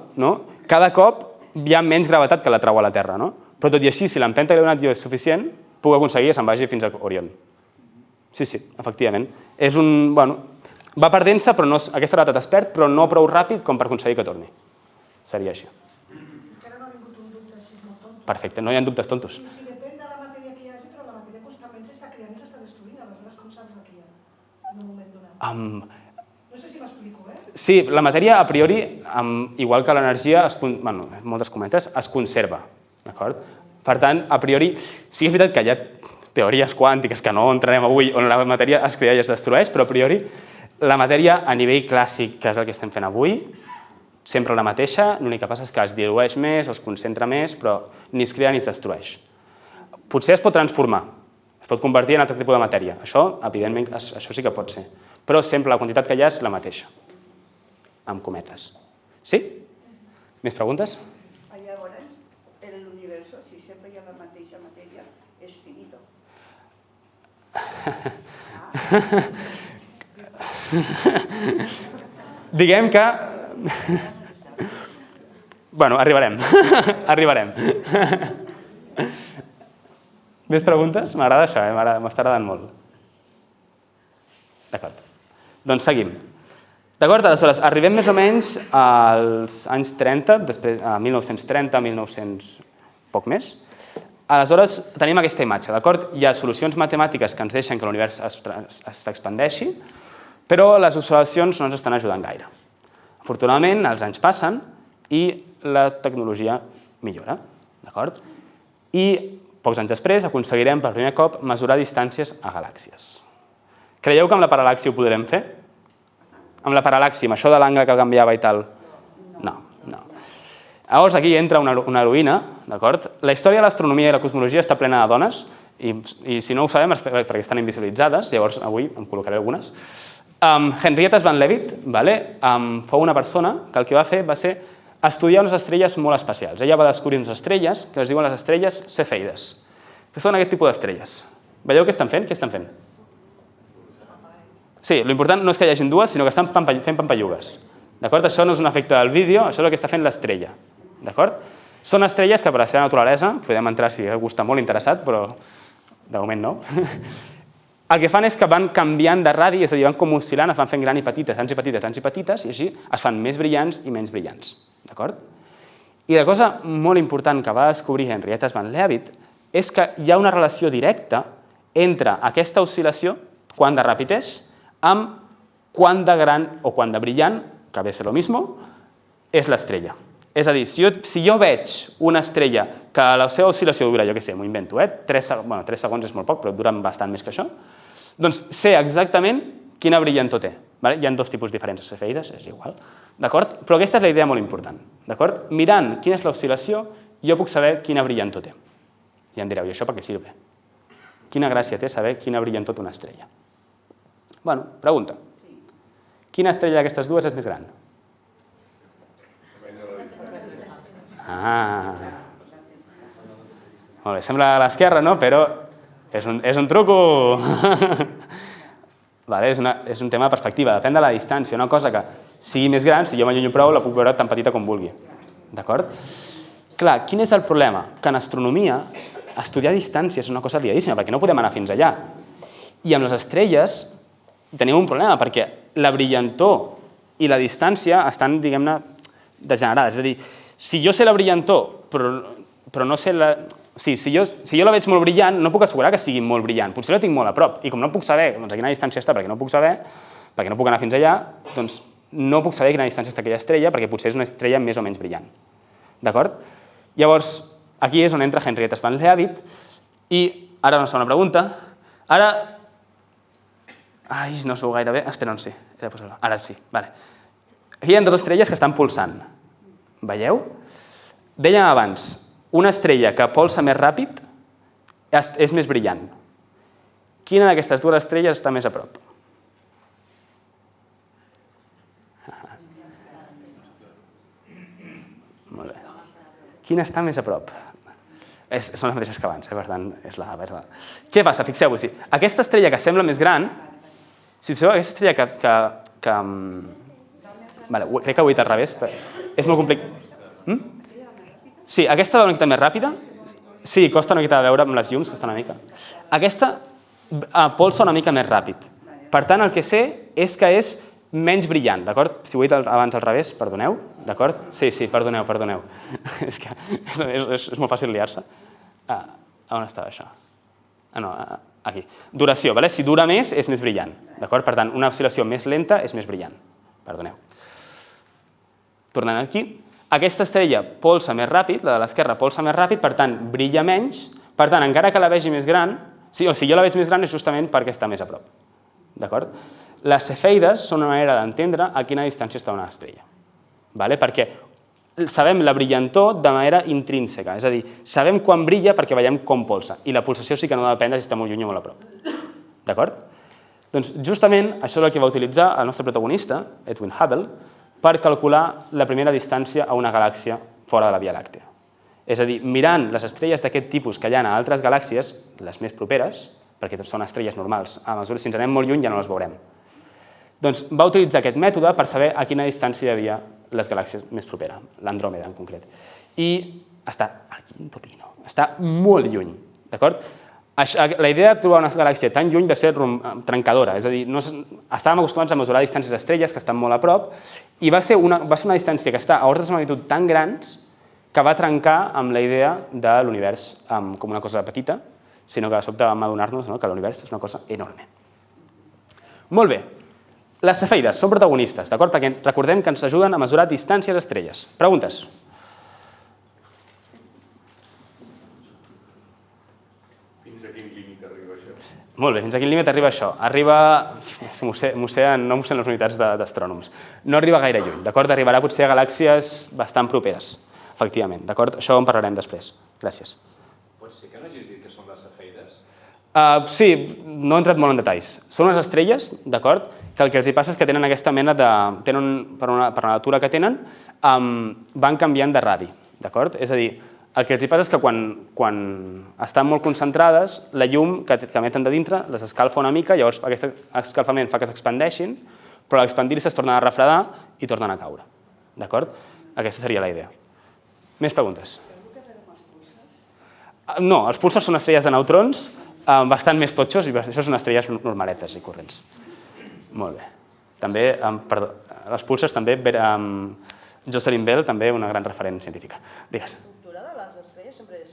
cada cop hi ha menys gravetat que la trau a la Terra, però tot i així, si l'empenta gravitativa és suficient, puc aconseguir que se'n vagi fins a Orion. Sí, sí, efectivament. Va perdent-se, aquesta gravetat es perd, però no prou ràpid com per aconseguir que torni. Seria així. Perfecte, no hi ha dubtes tontos. Si depèn de la matèria que hi hagi, però la matèria constantment s'està creant i s'està destruint, aleshores com s'ha de crear en un moment donat? No sé si m'explico, Sí, la matèria a priori, igual que l'energia, moltes cometes, es conserva. Per tant, a priori, sí que és veritat que hi ha teories quàntiques que no entrarem avui on la matèria es crea i es destrueix, però a priori la matèria a nivell clàssic, que és el que estem fent avui, sempre la mateixa, l'únic que passa és que es dilueix més o es concentra més, però ni es crea ni es destrueix. Potser es pot transformar, es pot convertir en altre tipus de matèria. Això, evidentment, això sí que pot ser. Però sempre la quantitat que hi ha és la mateixa, amb cometes. Sí? Més preguntes? Llavors, en l'univers, si sempre hi ha la mateixa matèria, és finito. Diguem que... arribarem. Arribarem. Més preguntes? M'agrada això, m'està agradant molt. D'acord. Doncs seguim. D'acord, aleshores, arribem més o menys als anys 30, després a 1930, 1900, poc més. Aleshores, tenim aquesta imatge, d'acord? Hi ha solucions matemàtiques que ens deixen que l'univers s'expandeixi, però les observacions no ens estan ajudant gaire. Afortunadament, els anys passen i la tecnologia millora, d'acord? I pocs anys després aconseguirem per primer cop mesurar distàncies a galàxies. Creieu que amb la paral·laxi ho podrem fer? Amb la paral·laxi, amb això de l'angle que canviava i tal? No. Llavors aquí entra una heroïna, d'acord? La història de l'astronomia i la cosmologia està plena de dones i si no ho sabem és perquè estan invisibilitzades, llavors avui en col·locaré algunes. Henrietta Van Leavitt fou una persona que el que va fer va ser estudiar unes estrelles molt especials. Ella va descobrir unes estrelles que es diuen les estrelles cefeides, que són aquest tipus d'estrelles. Veieu què estan fent? Què estan fent? Sí, l'important no és que hi hagin dues, sinó que estan fent pampallugues. Això no és un efecte del vídeo, això és el que està fent l'estrella. Són estrelles que per la seva naturalesa, podem entrar si algú està molt interessat, però de moment no. El que fan és que van canviant de radi, és a dir, van com oscil·lant, es van fent grans i petites, grans i petites, grans i petites, i així es fan més brillants i menys brillants. D'acord? I la cosa molt important que va descobrir Henrietta Van Leavitt és que hi ha una relació directa entre aquesta oscil·lació, quant de ràpid és, amb quant de gran o quant de brillant, que ve a ser lo mismo, és l'estrella. És a dir, si jo veig una estrella que la seva oscil·lació dura, jo què sé, m'ho invento, 3 segons és molt poc, però duren bastant més que això, doncs sé exactament quina brillantor té. Hi ha 2 tipus diferents de cefeides, és igual. D'acord? Però aquesta és la idea molt important. D'acord? Mirant quina és l'oscil·lació, jo puc saber quina brillantor té. I em direu, i això per què sirve? Quina gràcia té saber quina brillantor té una estrella? Bueno, pregunta. Quina estrella d'aquestes dues és més gran? Molt bé, sembla a l'esquerra, no? Però és un truco. És un tema de perspectiva, depèn de la distància. Una cosa que sigui més gran, si jo m'allunyo prou, la puc veure tan petita com vulgui. D'acord? Clar, quin és el problema? Que en astronomia estudiar distància és una cosa liadíssima, perquè no podem anar fins allà. I amb les estrelles tenim un problema, perquè la brillantor i la distància estan, diguem-ne, degenerades. És a dir, si jo sé la brillantor, però no sé la... Si jo la veig molt brillant, no puc assegurar que sigui molt brillant. Potser la tinc molt a prop. I com no puc saber a quina distància està, perquè no puc saber, perquè no puc anar fins allà, doncs no puc saber a quina distància està aquella estrella, perquè potser és una estrella més o menys brillant. D'acord? Llavors, aquí és on entra Henrietta Van Leavitt. I ara una segona pregunta. Ara... Ai, no sou gaire bé. Espera, no sé. Ara sí. Aquí hi ha 2 estrelles que estan pulsant. Veieu? Dèiem abans, una estrella que polsa més ràpid és més brillant. Quina d'aquestes 2 estrelles està més a prop? Molt bé. Quina està més a prop? Són les mateixes que abans, per tant, és la A. Què passa? Fixeu-vos-hi. Aquesta estrella que sembla més gran, si us aquesta estrella que crec que ho he dit al revés, però és molt complicat. Sí, aquesta va una mica més ràpida. Sí, costa una mica de veure amb les llums, costa una mica. Aquesta polsa una mica més ràpid. Per tant, el que sé és que és menys brillant, d'acord? Si ho he dit abans al revés, perdoneu, d'acord? Sí, perdoneu. És que és molt fàcil liar-se. On estava això? No, aquí. Duració, si dura més és més brillant, d'acord? Per tant, una oscil·lació més lenta és més brillant. Perdoneu. Tornant aquí. Aquesta estrella polsa més ràpid, la de l'esquerra polsa més ràpid, per tant, brilla menys. Per tant, encara que la vegi més gran, o si jo la veig més gran és justament perquè està més a prop. D'acord? Les cefeides són una manera d'entendre a quina distància està una estrella. Perquè sabem la brillantor de manera intrínseca, és a dir, sabem quan brilla perquè veiem com polsa, i la pulsació sí que no depèn de si està molt lluny o molt a prop. D'acord? Doncs justament això és el que va utilitzar el nostre protagonista, Edwin Hubble, per calcular la primera distància a una galàxia fora de la Via Làctea. És a dir, mirant les estrelles d'aquest tipus que hi ha a altres galàxies, les més properes, perquè són estrelles normals, a mesura si ens anem molt lluny ja no les veurem, doncs va utilitzar aquest mètode per saber a quina distància hi havia les galàxies més properes, l'Andròmeda en concret. I està al quinto pino, està molt lluny, d'acord? La idea de trobar una galàxia tan lluny va ser trencadora, és a dir, estàvem acostumats a mesurar distàncies d'estrelles que estan molt a prop i va ser una distància que està a ordres de magnitud tan grans que va trencar amb la idea de l'univers com una cosa petita, sinó que de sobte vam adonar-nos que l'univers és una cosa enorme. Molt bé, les cefeides són protagonistes, d'acord? Perquè recordem que ens ajuden a mesurar distàncies d'estrelles. Preguntes? Molt bé, fins a quin límit arriba això? No m'ho sé en les unitats d'astrònoms. No arriba gaire lluny, d'acord? Arribarà potser a galàxies bastant properes, efectivament, d'acord? Això en parlarem després. Gràcies. Pot ser que no hagis dit que són les cefeides? Sí, no he entrat molt en detalls. Són unes estrelles, d'acord? Que el que els passa és que tenen aquesta mena de... Per la natura que tenen, van canviant de radi, d'acord? És a dir, el que els passa és que quan estan molt concentrades, la llum que emeten de dintre les escalfa una mica, llavors aquest escalfament fa que s'expandeixin, però a l'expandir-se es tornen a refredar i tornen a caure. D'acord? Aquesta seria la idea. Més preguntes? No, els púlsars són estrelles de neutrons bastant més totxos, i això són estrelles normaletes i corrents. Molt bé. També, perdó, les pulsars també, Jocelyn Bell, també una gran referent científica. Digues. L'estructura de les estrelles sempre és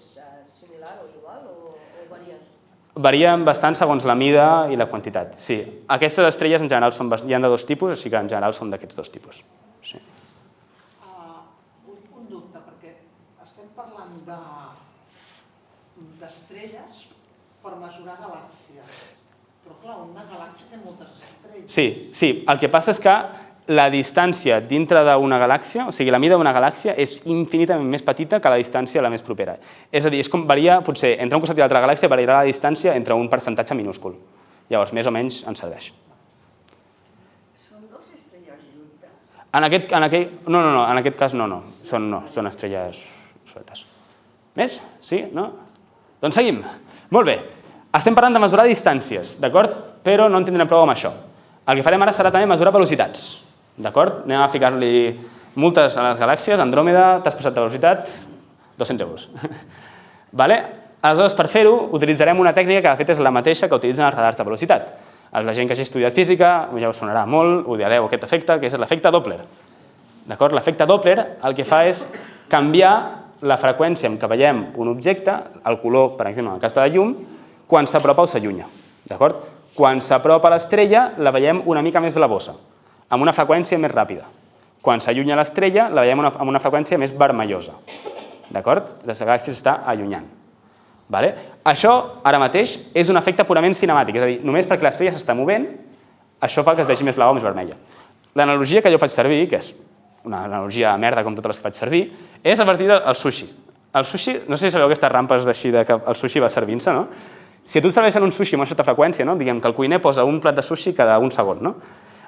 similar o igual o varien? Varien bastant segons la mida i la quantitat, sí. Aquestes estrelles en general hi ha de dos tipus, així que en general són d'aquests dos tipus. Sí. Un dubte, perquè estem parlant d'estrelles per mesurar galàxies. Però clar, una galàxia té moltes estrelles. Sí. El que passa és que la distància dintre d'una galàxia, o sigui, la mida d'una galàxia és infinitament més petita que la distància la més propera. És a dir, és com varia, potser, entre un costat i l'altra galàxia variarà la distància entre un percentatge minúscul. Llavors, més o menys ens serveix. Són dos estrelles juntes? No, en aquest cas no. Són estrelles sueltes. Més? Sí? No? Doncs seguim. Molt bé. Estem parlant de mesurar distàncies, d'acord? Però no en tindrem prou amb això. El que farem ara serà també mesurar velocitats, d'acord? Anem a ficar-li multes a les galàxies. Andròmeda, t'has passat de velocitat, 200 euros. Aleshores, per fer-ho, utilitzarem una tècnica que de fet és la mateixa que utilitzen els radars de velocitat. La gent que hagi estudiat física, ja us sonarà molt, odiareu aquest efecte, que és l'efecte Doppler. D'acord? L'efecte Doppler el que fa és canviar la freqüència amb què veiem un objecte, el color, per exemple, en el cas de la llum, quan s'apropa o s'allunya. D'acord? Quan s'apropa a l'estrella, la veiem una mica més blavosa, amb una freqüència més ràpida. Quan s'allunya l'estrella, la veiem amb una freqüència més vermellosa. D'acord? La galàxia s'està allunyant. Això, ara mateix, és un efecte purament cinemàtic, és a dir, només perquè l'estrella s'està movent, això fa que es vegi més blava o més vermella. L'analogia que jo faig servir, que és una analogia de merda com totes les que faig servir, és a partir del sushi. El sushi, no sé si sabeu aquestes rampes d'així que el sushi va servint-se, no? Si a tu et serveixen un sushi amb una certa freqüència, diguem que el cuiner posa un plat de sushi cada un segon,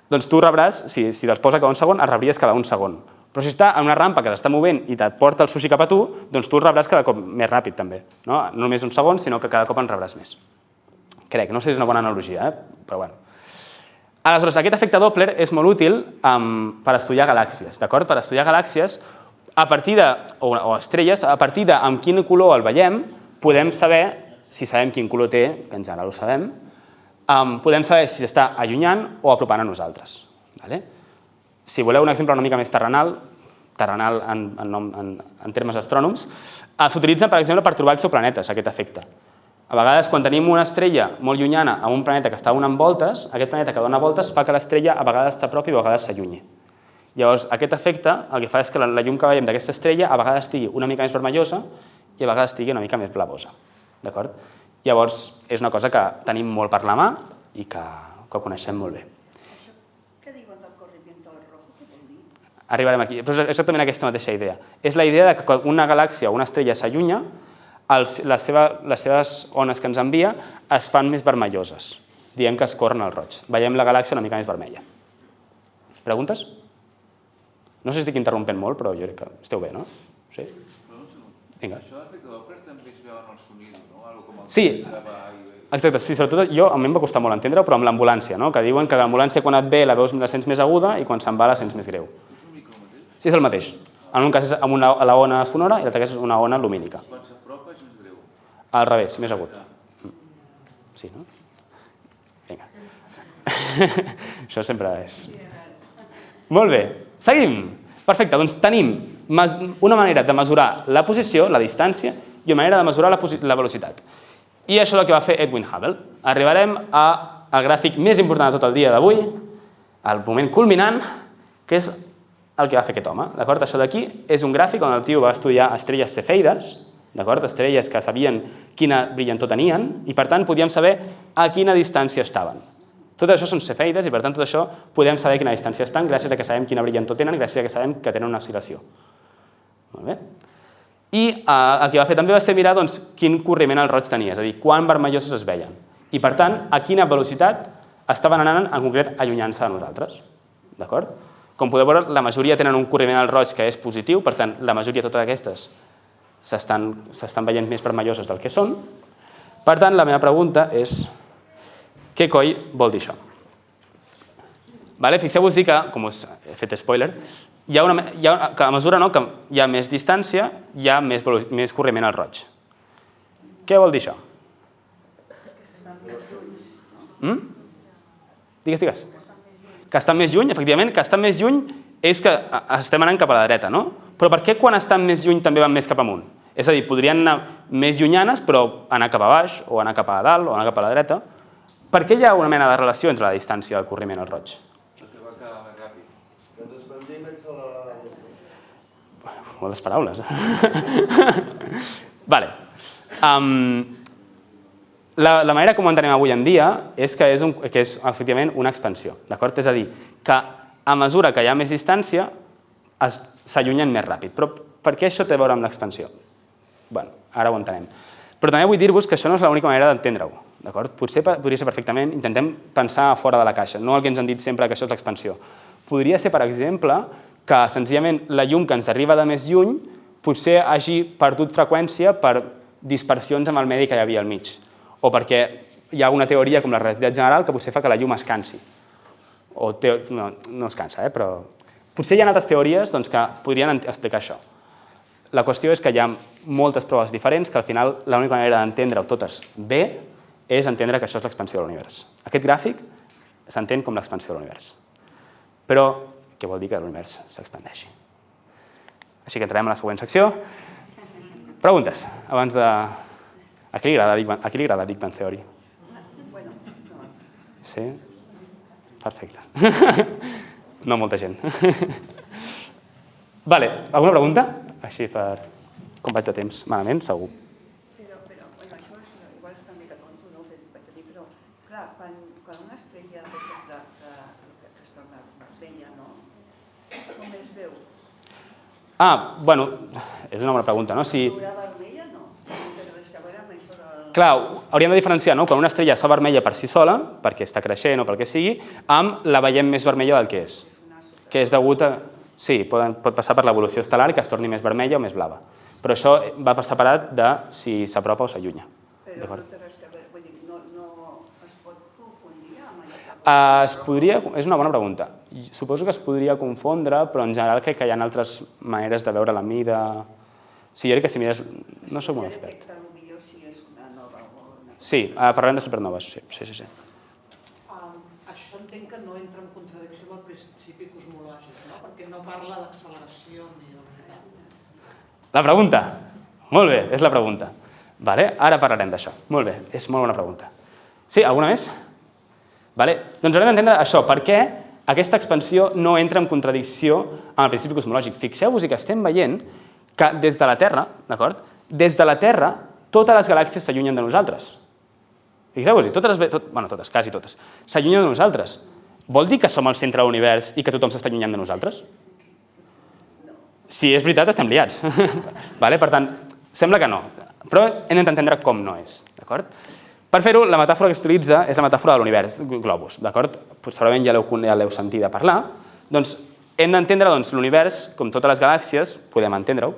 doncs tu rebràs, si te'ls posa cada un segon, el rebries cada un segon. Però si està en una rampa que s'està movent i et porta el sushi cap a tu, doncs tu el rebràs cada cop més ràpid també. No només un segon, sinó que cada cop en rebràs més. Crec, no sé si és una bona analogia, però bueno. Aleshores, aquest efecte Doppler és molt útil per estudiar galàxies, d'acord? Per estudiar galàxies, o estrelles, a partir de amb quin color el veiem, podem saber, si sabem quin color té, que en general ho sabem, podem saber si s'està allunyant o apropant a nosaltres. Si voleu un exemple una mica més terrenal en termes astrònoms, s'utilitza, per exemple, per trobar exoplanetes, aquest efecte. A vegades, quan tenim una estrella molt llunyana amb un planeta que està donant voltes, aquest planeta que dona voltes fa que l'estrella a vegades s'apropi i a vegades s'allunyi. Llavors, aquest efecte el que fa és que la llum que veiem d'aquesta estrella a vegades estigui una mica més vermellosa i a vegades estigui una mica més blavosa. D'acord? Llavors, és una cosa que tenim molt per la mà i que coneixem molt bé. Què diuen del corrimiento rojo? Què vol dir? Arribarem aquí, però és exactament aquesta mateixa idea. És la idea que quan una galàxia o una estrella s'allunya, les seves ones que ens envia es fan més vermelloses. Diem que es corren al roig. Veiem la galàxia una mica més vermella. Preguntes? No sé si estic interrompent molt, però jo crec que esteu bé, no? Sí? Vinga. Això d'efecte Doppler també es veu en el sonido, no? Sí, exacte. Sí, sobretot a mi em va costar molt entendre, però amb l'ambulància, que diuen que l'ambulància quan et ve la sents més aguda i quan se'n va la sents més greu. És un micro mateix? Sí, és el mateix. En un cas és amb la ona sonora i l'altre cas és una ona lumínica. Quan s'apropa és més greu? Al revés, més agut. Sí, no? Vinga. Això sempre és... Molt bé, seguim. Perfecte, doncs tenim una manera de mesurar la posició, la distància, i una manera de mesurar la velocitat. I això és el que va fer Edwin Hubble. Arribarem al gràfic més important de tot el dia d'avui, al moment culminant, que és el que va fer aquest home. Això d'aquí és un gràfic on el tio va estudiar estrelles cefeides, estrelles que sabien quina brillantor tenien, i per tant podíem saber a quina distància estaven. Tot això són cefeides i per tant tot això podem saber a quina distància estan gràcies a que sabem quina brillantor tenen, gràcies a que sabem que tenen una oscil·lació. Molt bé. I el que va fer també va ser mirar quin corriment al roig tenia, és a dir, quan vermelloses es veien. I per tant, a quina velocitat estaven anant en concret allunyant-se de nosaltres. D'acord? Com podeu veure, la majoria tenen un corriment al roig que és positiu, per tant, la majoria de totes aquestes s'estan veient més vermelloses del que són. Per tant, la meva pregunta és què coi vol dir això? Fixeu-vos que, com us he fet spoiler, que a mesura que hi ha més distància, hi ha més corriment al roig. Què vol dir això? Digues. Que estan més lluny, efectivament, que estan més lluny és que estem anant cap a la dreta, no? Però per què quan estan més lluny també van més cap amunt? És a dir, podrien anar més llunyanes però anar cap a baix o anar cap a dalt o anar cap a la dreta. Per què hi ha una mena de relació entre la distància del corriment al roig? Perquè va quedar més ràpid. Que ens expandim acceleradament. Moltes paraules. Vale. La manera com ho entenem avui en dia és que és efectivament una expansió, d'acord? És a dir, que a mesura que hi ha més distància s'allunyen més ràpid. Però per què això té a veure amb l'expansió? Bé, ara ho entenem. Però també vull dir-vos que això no és l'única manera d'entendre-ho, d'acord? Potser podria ser perfectament, intentem pensar fora de la caixa, no el que ens han dit sempre que això és l'expansió. Podria ser, per exemple, que senzillament la llum que ens arriba de més lluny potser hagi perdut freqüència per dispersions amb el medi que hi havia al mig, o perquè hi ha alguna teoria com la relativitat general que potser fa que la llum es cansi. No es cansa, però potser hi ha altres teories que podrien explicar això. La qüestió és que hi ha moltes proves diferents que al final l'única manera d'entendre-ho totes bé és entendre que això és l'expansió de l'univers. Aquest gràfic s'entén com l'expansió de l'univers. Però què vol dir que l'univers s'expandeixi? Així que entrarem a la següent secció. Preguntes, abans de... A qui li agrada Big Bang Theory? Sí? Perfecte. No molta gent. Vale, alguna pregunta? Així per... Com vaig de temps? Malament, segur. Però, això igual és una mica tonto, no? Però, clar, quan una estrella que es torna estrella, no? Com es veu? Bueno, és una bona pregunta, no? Si... Veurà vermella, no? Però és que a veure amb això del... Clar, hauríem de diferenciar, no? Quan una estrella es fa vermella per si sola, perquè està creixent o pel que sigui, amb la veiem més vermella del que és. Que és degut a... Sí, pot passar per l'evolució estel·lar que es torni més vermella o més blava. Però això va per separat de si s'apropa o s'allunya. Però no té res a veure, vull dir, no es pot confundir amb allò que... És una bona pregunta. Suposo que es podria confondre, però en general crec que hi ha altres maneres de veure la mida. Sí, jo crec que si mires... No soc molt expert. Potser si és una nova o una... Sí, parlem de supernoves, sí. Això entenc que no entra en contradicció amb el principi cosmològic, no? Perquè no parla d'acceleració ni de velocitat. La pregunta. Molt bé, és la pregunta. Vale? Ara parlarem d'això. Molt bé, és molt bona pregunta. Sí, alguna més? Vale? Doncs haurem d'entendre això, per què aquesta expansió no entra en contradicció amb el principi cosmològic. Fixeu-vos que estem veient que des de la Terra, d'acord? Des de la Terra, totes les galàxies s'allunyen de nosaltres. Fixeu-vos-hi, totes, quasi totes, s'allunyen de nosaltres. Vol dir que som el centre de l'univers i que tothom s'està allunyant de nosaltres? Si és veritat, estem liats. Per tant, sembla que no. Però hem d'entendre com no és. Per fer-ho, la metàfora que s'utilitza és la metàfora de l'univers, globus. Segurament ja l'heu sentida parlar. Doncs hem d'entendre l'univers, com totes les galàxies, podem entendre-ho,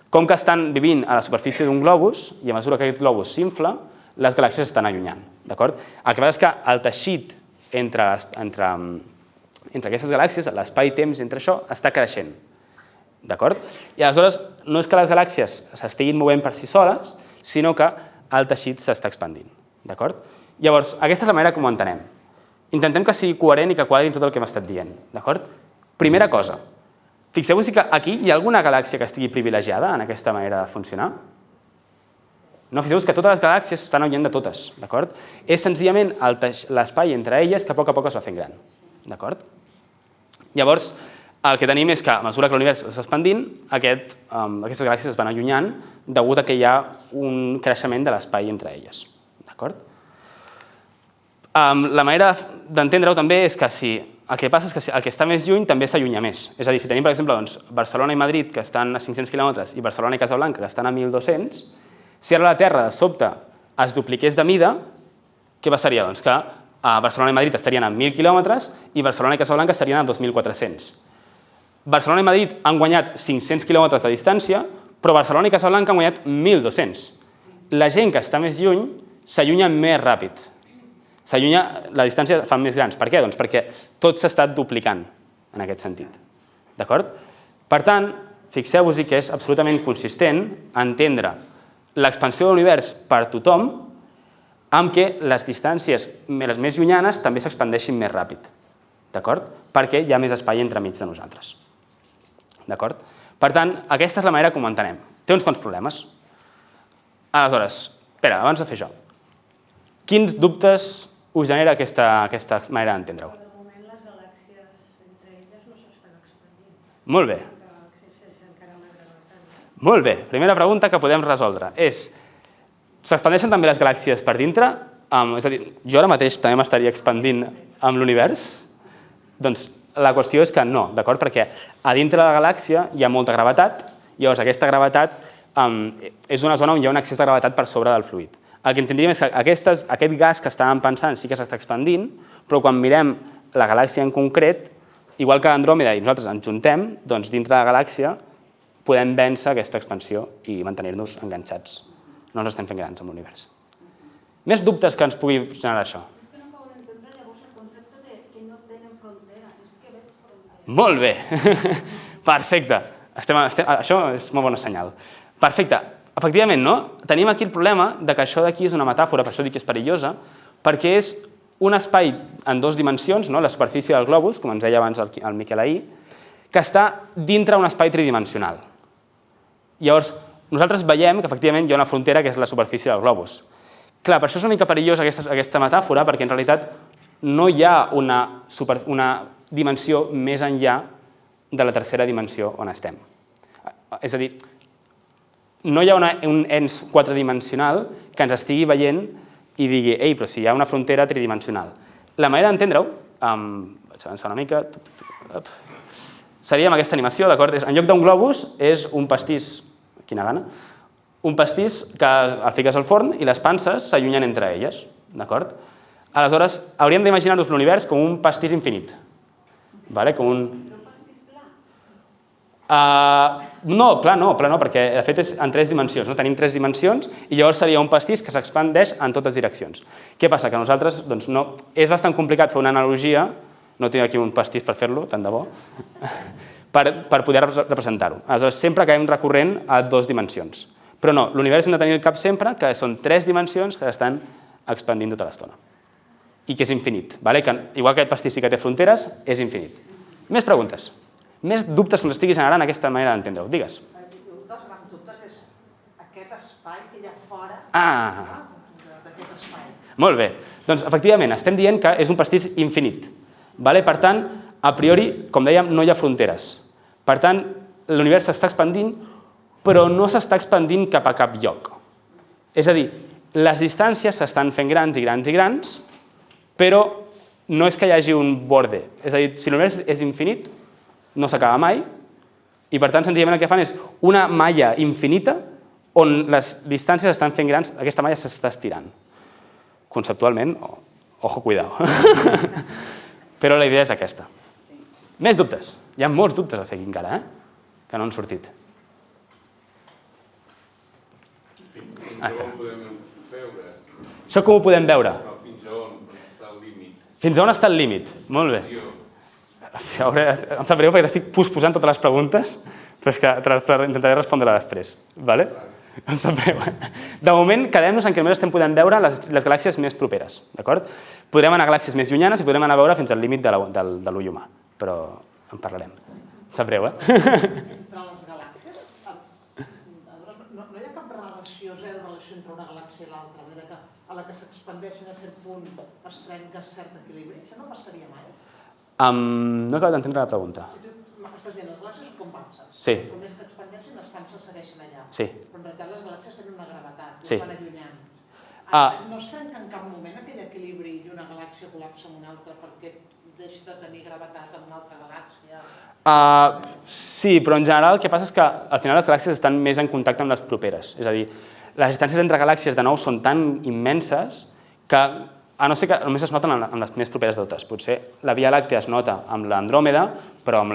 com que estan vivint a la superfície d'un globus i a mesura que aquest globus s'infla, les galàxies estan allunyant. El que passa és que el teixit entre aquestes galàxies, l'espai-temps entre això, està creixent. I aleshores no és que les galàxies s'estiguin movent per si soles, sinó que el teixit s'està expandint. Llavors, aquesta és la manera com ho entenem. Intentem que sigui coherent i que quadri tot el que hem estat dient. Primera cosa, fixeu-vos que aquí hi ha alguna galàxia que estigui privilegiada en aquesta manera de funcionar? No, fixeu-vos que totes les galàxies estan allunyant de totes. És senzillament l'espai entre elles que a poc es va fent gran. Llavors, el que tenim és que a mesura que l'univers s'està expandint, aquestes galàxies es van allunyant degut a que hi ha un creixement de l'espai entre elles. La manera d'entendre-ho també és que el que passa és que el que està més lluny també s'allunya més. És a dir, si tenim, per exemple, Barcelona i Madrid, que estan a 500 quilòmetres, i Barcelona i Casablanca, que estan a 1.200, si ara la Terra, de sobte, es dupliqués de mida, què passaria? Doncs que Barcelona i Madrid estarien a 1.000 quilòmetres i Barcelona i Casablanca estarien a 2.400. Barcelona i Madrid han guanyat 500 quilòmetres de distància, però Barcelona i Casablanca han guanyat 1.200. La gent que està més lluny s'allunya més ràpid. La distància fa més grans. Per què? Doncs perquè tot s'ha estat duplicant en aquest sentit. Per tant, fixeu-vos que és absolutament consistent entendre l'expansió de l'univers per tothom amb què les distàncies les més llunyanes també s'expandeixin més ràpid, d'acord? Perquè hi ha més espai entremig de nosaltres, d'acord? Per tant, aquesta és la manera com ho entenem. Té uns quants problemes. Aleshores, espera, abans de fer això, quins dubtes us genera aquesta manera d'entendre-ho? De moment les galàxies entre elles no s'estan expandint. Molt bé. La galàxia és encara una gravetat. Molt bé. Primera pregunta que podem resoldre és: s'expandeixen també les galàxies per dintre? És a dir, jo ara mateix també m'estaria expandint amb l'univers? Doncs la qüestió és que no, d'acord? Perquè a dintre de la galàxia hi ha molta gravetat, llavors aquesta gravetat és una zona on hi ha un excés de gravetat per sobre del fluid. El que entendríem és que aquest gas que estàvem pensant sí que s'està expandint, però quan mirem la galàxia en concret, igual que Andròmeda i nosaltres ens juntem, doncs dintre de la galàxia podem vèncer aquesta expansió i mantenir-nos enganxats. No ens estem fent grans amb l'univers. Més dubtes que ens pugui generar això? És que no acabo d'entendre llavors el concepte de que no tenen frontera. És que veig frontera. Molt bé. Perfecte. Això és molt bona senyal. Perfecte. Efectivament, no? Tenim aquí el problema de que això d'aquí és una metàfora, per això dic que és perillosa, perquè és un espai en dues dimensions, la superfície del globus, com ens deia abans el Miquel ahir, que està dintre un espai tridimensional. Llavors, nosaltres veiem que efectivament hi ha una frontera que és la superfície del globus. Clar, per això és una mica perillosa aquesta metàfora, perquè en realitat no hi ha una dimensió més enllà de la tercera dimensió on estem. És a dir, no hi ha un ens quatridimensional que ens estigui veient i digui, ei, però si hi ha una frontera tridimensional. La manera d'entendre-ho, vaig avançar una mica, seria amb aquesta animació, d'acord? En lloc d'un globus és un pastís, quina gana, un pastís que el fiques al forn i les panses s'allunyen entre elles, d'acord? Aleshores, hauríem d'imaginar-nos l'univers com un pastís infinit, com un... No, pla no, perquè de fet és en 3 dimensions, tenim 3 dimensions i llavors seria un pastís que s'expandeix en totes direccions. Què passa? Que nosaltres, és bastant complicat fer una analogia, no tinc aquí un pastís per fer-lo, tant de bo, per poder representar-ho. Aleshores, sempre acabem recorrent a 2 dimensions. Però no, l'univers hem de tenir al cap sempre que són 3 dimensions que estan expandint tota l'estona. I que és infinit, igual que el pastís sí que té fronteres, és infinit. Més preguntes? Més dubtes que ens estigui generant aquesta manera d'entendre-ho. Digues. Un dels grans dubtes és aquest espai que hi ha fora d'aquest espai. Molt bé. Doncs, efectivament, estem dient que és un pastís infinit. Per tant, a priori, com dèiem, no hi ha fronteres. Per tant, l'univers s'està expandint, però no s'està expandint cap a cap lloc. És a dir, les distàncies s'estan fent grans i grans i grans, però no és que hi hagi un borde. És a dir, si l'univers és infinit, no s'acaba mai, i per tant senzillament el que fan és una malla infinita on les distàncies estan fent grans, aquesta malla s'està estirant. Conceptualment, ojo, cuidado. Però la idea és aquesta. Més dubtes. Hi ha molts dubtes a fer aquí encara, que no han sortit. Fins a on podem veure? Això com ho podem veure? Fins a on està el límit? Fins a on està el límit? Molt bé. Em sap greu perquè t'estic posposant totes les preguntes, però és que intentaré respondre-la després. Em sap greu. De moment, quedem-nos en que només estem podent veure les galàxies més properes. Podrem anar a galàxies més llunyanes i podrem anar a veure fins al límit de l'ull humà, però en parlarem. Em sap greu, Entre les galàxies, no hi ha cap relació, zero relació entre una galàxia i l'altra, de que a la que s'expandeixen a cert punt es trenca cert equilibri? Això no passaria mai? No he acabat d'entendre la pregunta. Estàs dient, les galàxies són com panses. Sí. Com més que expandeixen, les panses segueixen allà. Sí. Però en realitat les galàxies tenen una gravetat, Sí. es van allunyant. No es trenca en cap moment aquell equilibri i una galàxia col·lapsa amb una altra perquè deixi de tenir gravetat amb una altra galàxia? Sí, però en general el que passa és que al final les galàxies estan més en contacte amb les properes. És a dir, les distàncies entre galàxies de nou són tan immenses que a no ser que només es noten en les més properes de totes. Potser la Via Làctea es nota amb l'Andròmeda, però amb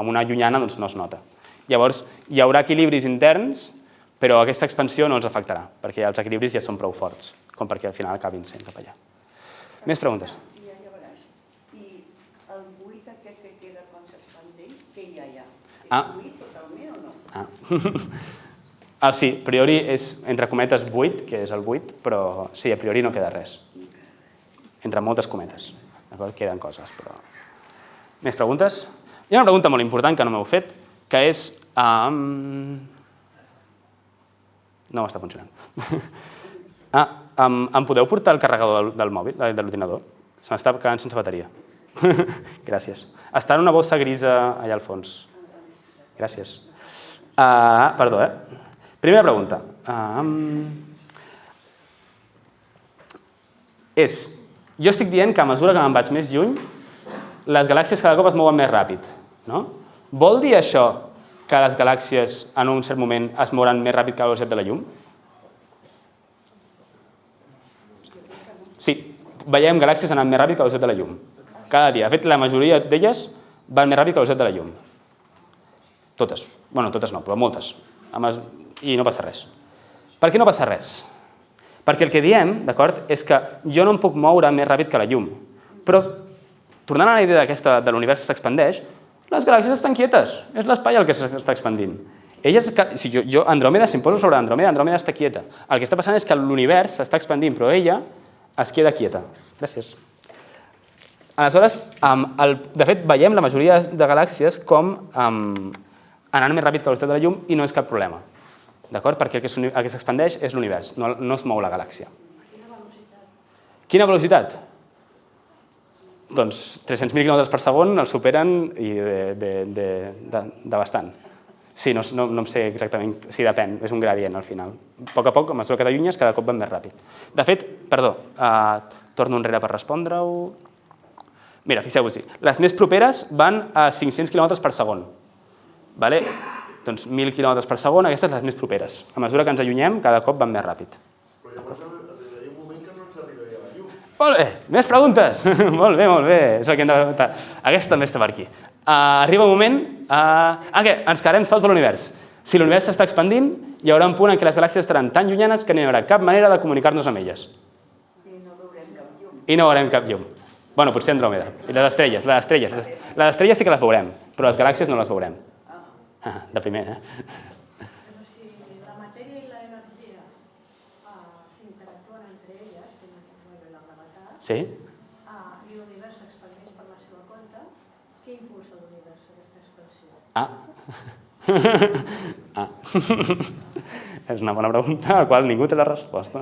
una llunyana no es nota. Llavors, hi haurà equilibris interns, però aquesta expansió no els afectarà, perquè els equilibris ja són prou forts, com perquè al final acabin sent cap allà. Més preguntes? I ja veuràs. I el buit aquest que queda quan s'expandeix, què hi ha allà? És buit totalment o no? Sí, a priori és, entre cometes, buit, que és el buit, però sí, a priori no queda res. Entre moltes cometes. Queden coses, però... Més preguntes? Hi ha una pregunta molt important que no m'heu fet, que és... No està funcionant. Em podeu portar el carregador del mòbil, de l'ordinador? Se m'està quedant sense bateria. Gràcies. Està en una bossa grisa allà al fons. Gràcies. Perdó, Primera pregunta. Jo estic dient que a mesura que me'n vaig més lluny, les galàxies cada cop es mouen més ràpid. Vol dir això que les galàxies en un cert moment es mouran més ràpid que la velocitat de la llum? Sí, veiem galàxies anant més ràpid que la velocitat de la llum. Cada dia. De fet, la majoria d'elles van més ràpid que la velocitat de la llum. Totes. Bueno, totes no, però moltes. I no passa res. Per què no passa res? Perquè el que diem, d'acord, és que jo no em puc moure més ràpid que la llum. Però, tornant a la idea aquesta de l'univers que s'expandeix, les galàxies estan quietes. És l'espai el que s'està expandint. Andròmeda, si em poso sobre Andròmeda, Andròmeda està quieta. El que està passant és que l'univers s'està expandint, però ella es queda quieta. Gràcies. Aleshores, de fet, veiem la majoria de galàxies com anant més ràpid que la velocitat de la llum i no és cap problema. D'acord? Perquè el que s'expandeix és l'univers, no es mou la galàxia. Quina velocitat? Quina velocitat? Doncs 300.000 km per segon el superen i de bastant. Sí, no em sé exactament, sí, depèn, és un gradient al final. A poc, a mesura que t'allunyes, cada cop van més ràpid. De fet, perdó, torno enrere per respondre-ho. Mira, fixeu-vos-hi, les més properes van a 500 km per segon. Doncs 1.000 km per segon, aquestes les més properes. A mesura que ens allunyem, cada cop van més ràpid. Però llavors arribaria un moment que no ens arribaria la llum. Molt bé, més preguntes. Molt bé, és el que hem de preguntar. Aquesta també està per aquí. Arriba un moment que ens quedarem sols a l'univers. Si l'univers s'està expandint, hi haurà un punt en què les galàxies estaran tan llunyanes que no hi haurà cap manera de comunicar-nos amb elles. I no veurem cap llum. I no veurem cap llum. Bueno, potser Andròmeda. I les estrelles. Les estrelles sí que les veurem, però les galàxies no les veurem. De primer, Però si la matèria i l'energia s'interactuen entre elles, com la gravetat, sí? I l'univers s'expandeix per la seva compte, què impulsa l'univers aquesta expansió? És una bona pregunta a la qual ningú té la resposta.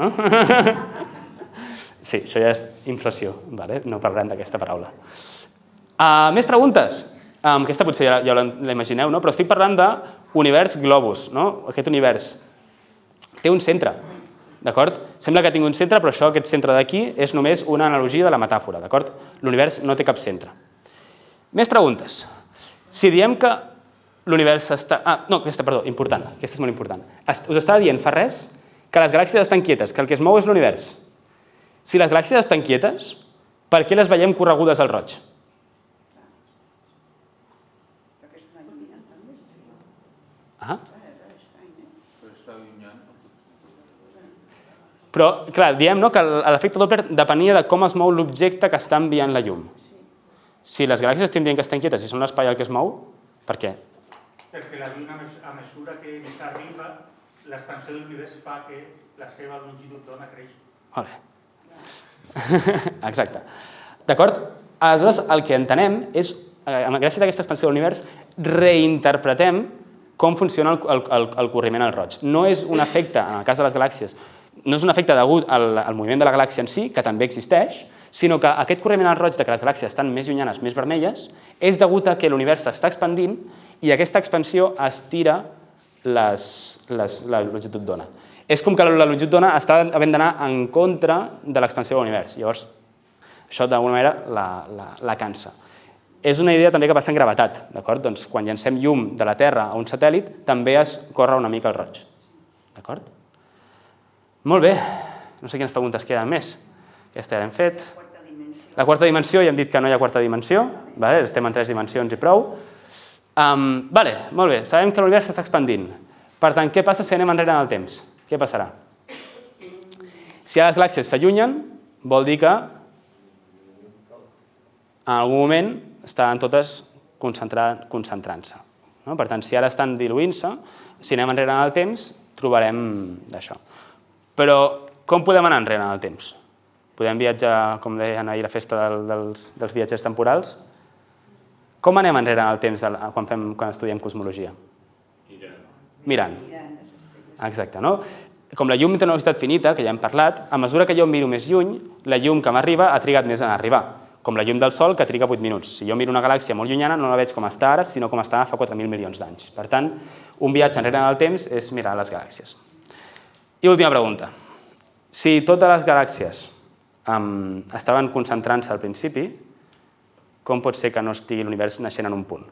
Sí, això ja és inflació, no parlarem d'aquesta paraula. Més preguntes? Aquesta potser ja la imagineu, però estic parlant d'univers globus. Aquest univers té un centre, d'acord? Sembla que tingui un centre, però aquest centre d'aquí és només una analogia de la metàfora, d'acord? L'univers no té cap centre. Més preguntes. Si diem que l'univers està... No, aquesta és molt important. Us estava dient fa res que les galàxies estan quietes, que el que es mou és l'univers. Si les galàxies estan quietes, per què les veiem corregudes al roig? Però, clar, diem que l'efecte Doppler depenia de com es mou l'objecte que està enviant la llum. Si les galàxies estem dient que estan quietes i són l'espai el que es mou, per què? Perquè la llum, a mesura que ens arriba, l'expansió de l'univers fa que la seva longitud d'ona creixi. Molt bé. Exacte. D'acord? Aleshores, el que entenem és, gràcies a aquesta expansió de l'univers, reinterpretem com funciona el corriment al roig. No és un efecte, en el cas de les galàxies, no és un efecte degut al moviment de la galàxia en si, que també existeix, sinó que aquest corriment al roig de que les galàxies estan més llunyanes, més vermelles, és degut a que l'univers s'està expandint i aquesta expansió estira la longitud d'ona. És com que la longitud d'ona està havent d'anar en contra de l'expansió de l'univers. Llavors, això d'alguna manera la cansa. És una idea també que passa en gravetat, d'acord? Doncs quan llancem llum de la Terra a un satèl·lit, també es corre una mica el roig. D'acord? Molt bé. No sé quines preguntes queden més. Aquesta ja l'hem fet. La quarta dimensió, ja hem dit que no hi ha quarta dimensió. Estem en 3 dimensions i prou. Molt bé. Sabem que l'univers s'està expandint. Per tant, què passa si anem enrere en el temps? Què passarà? Si les galàxies s'allunyen, vol dir que en algun moment estaven totes concentrant-se. Per tant, si ara estan diluint-se, si anem enrere en el temps, trobarem d'això. Però com podem anar enrere en el temps? Podem viatjar, com deien ahir, a la festa dels viatgers temporals? Com anem enrere en el temps quan estudiem cosmologia? Mirant. Exacte, no? Com la llum té una velocitat finita, que ja hem parlat, a mesura que jo miro més lluny, la llum que m'arriba ha trigat més en arribar. Com la llum del Sol, que triga 8 minuts. Si jo miro una galàxia molt llunyana, no la veig com està ara, sinó com estava fa 4.000 milions d'anys. Per tant, un viatge enrere en el temps és mirar les galàxies. I última pregunta. Si totes les galàxies estaven concentrant-se al principi, com pot ser que no estigui l'univers naixent en un punt?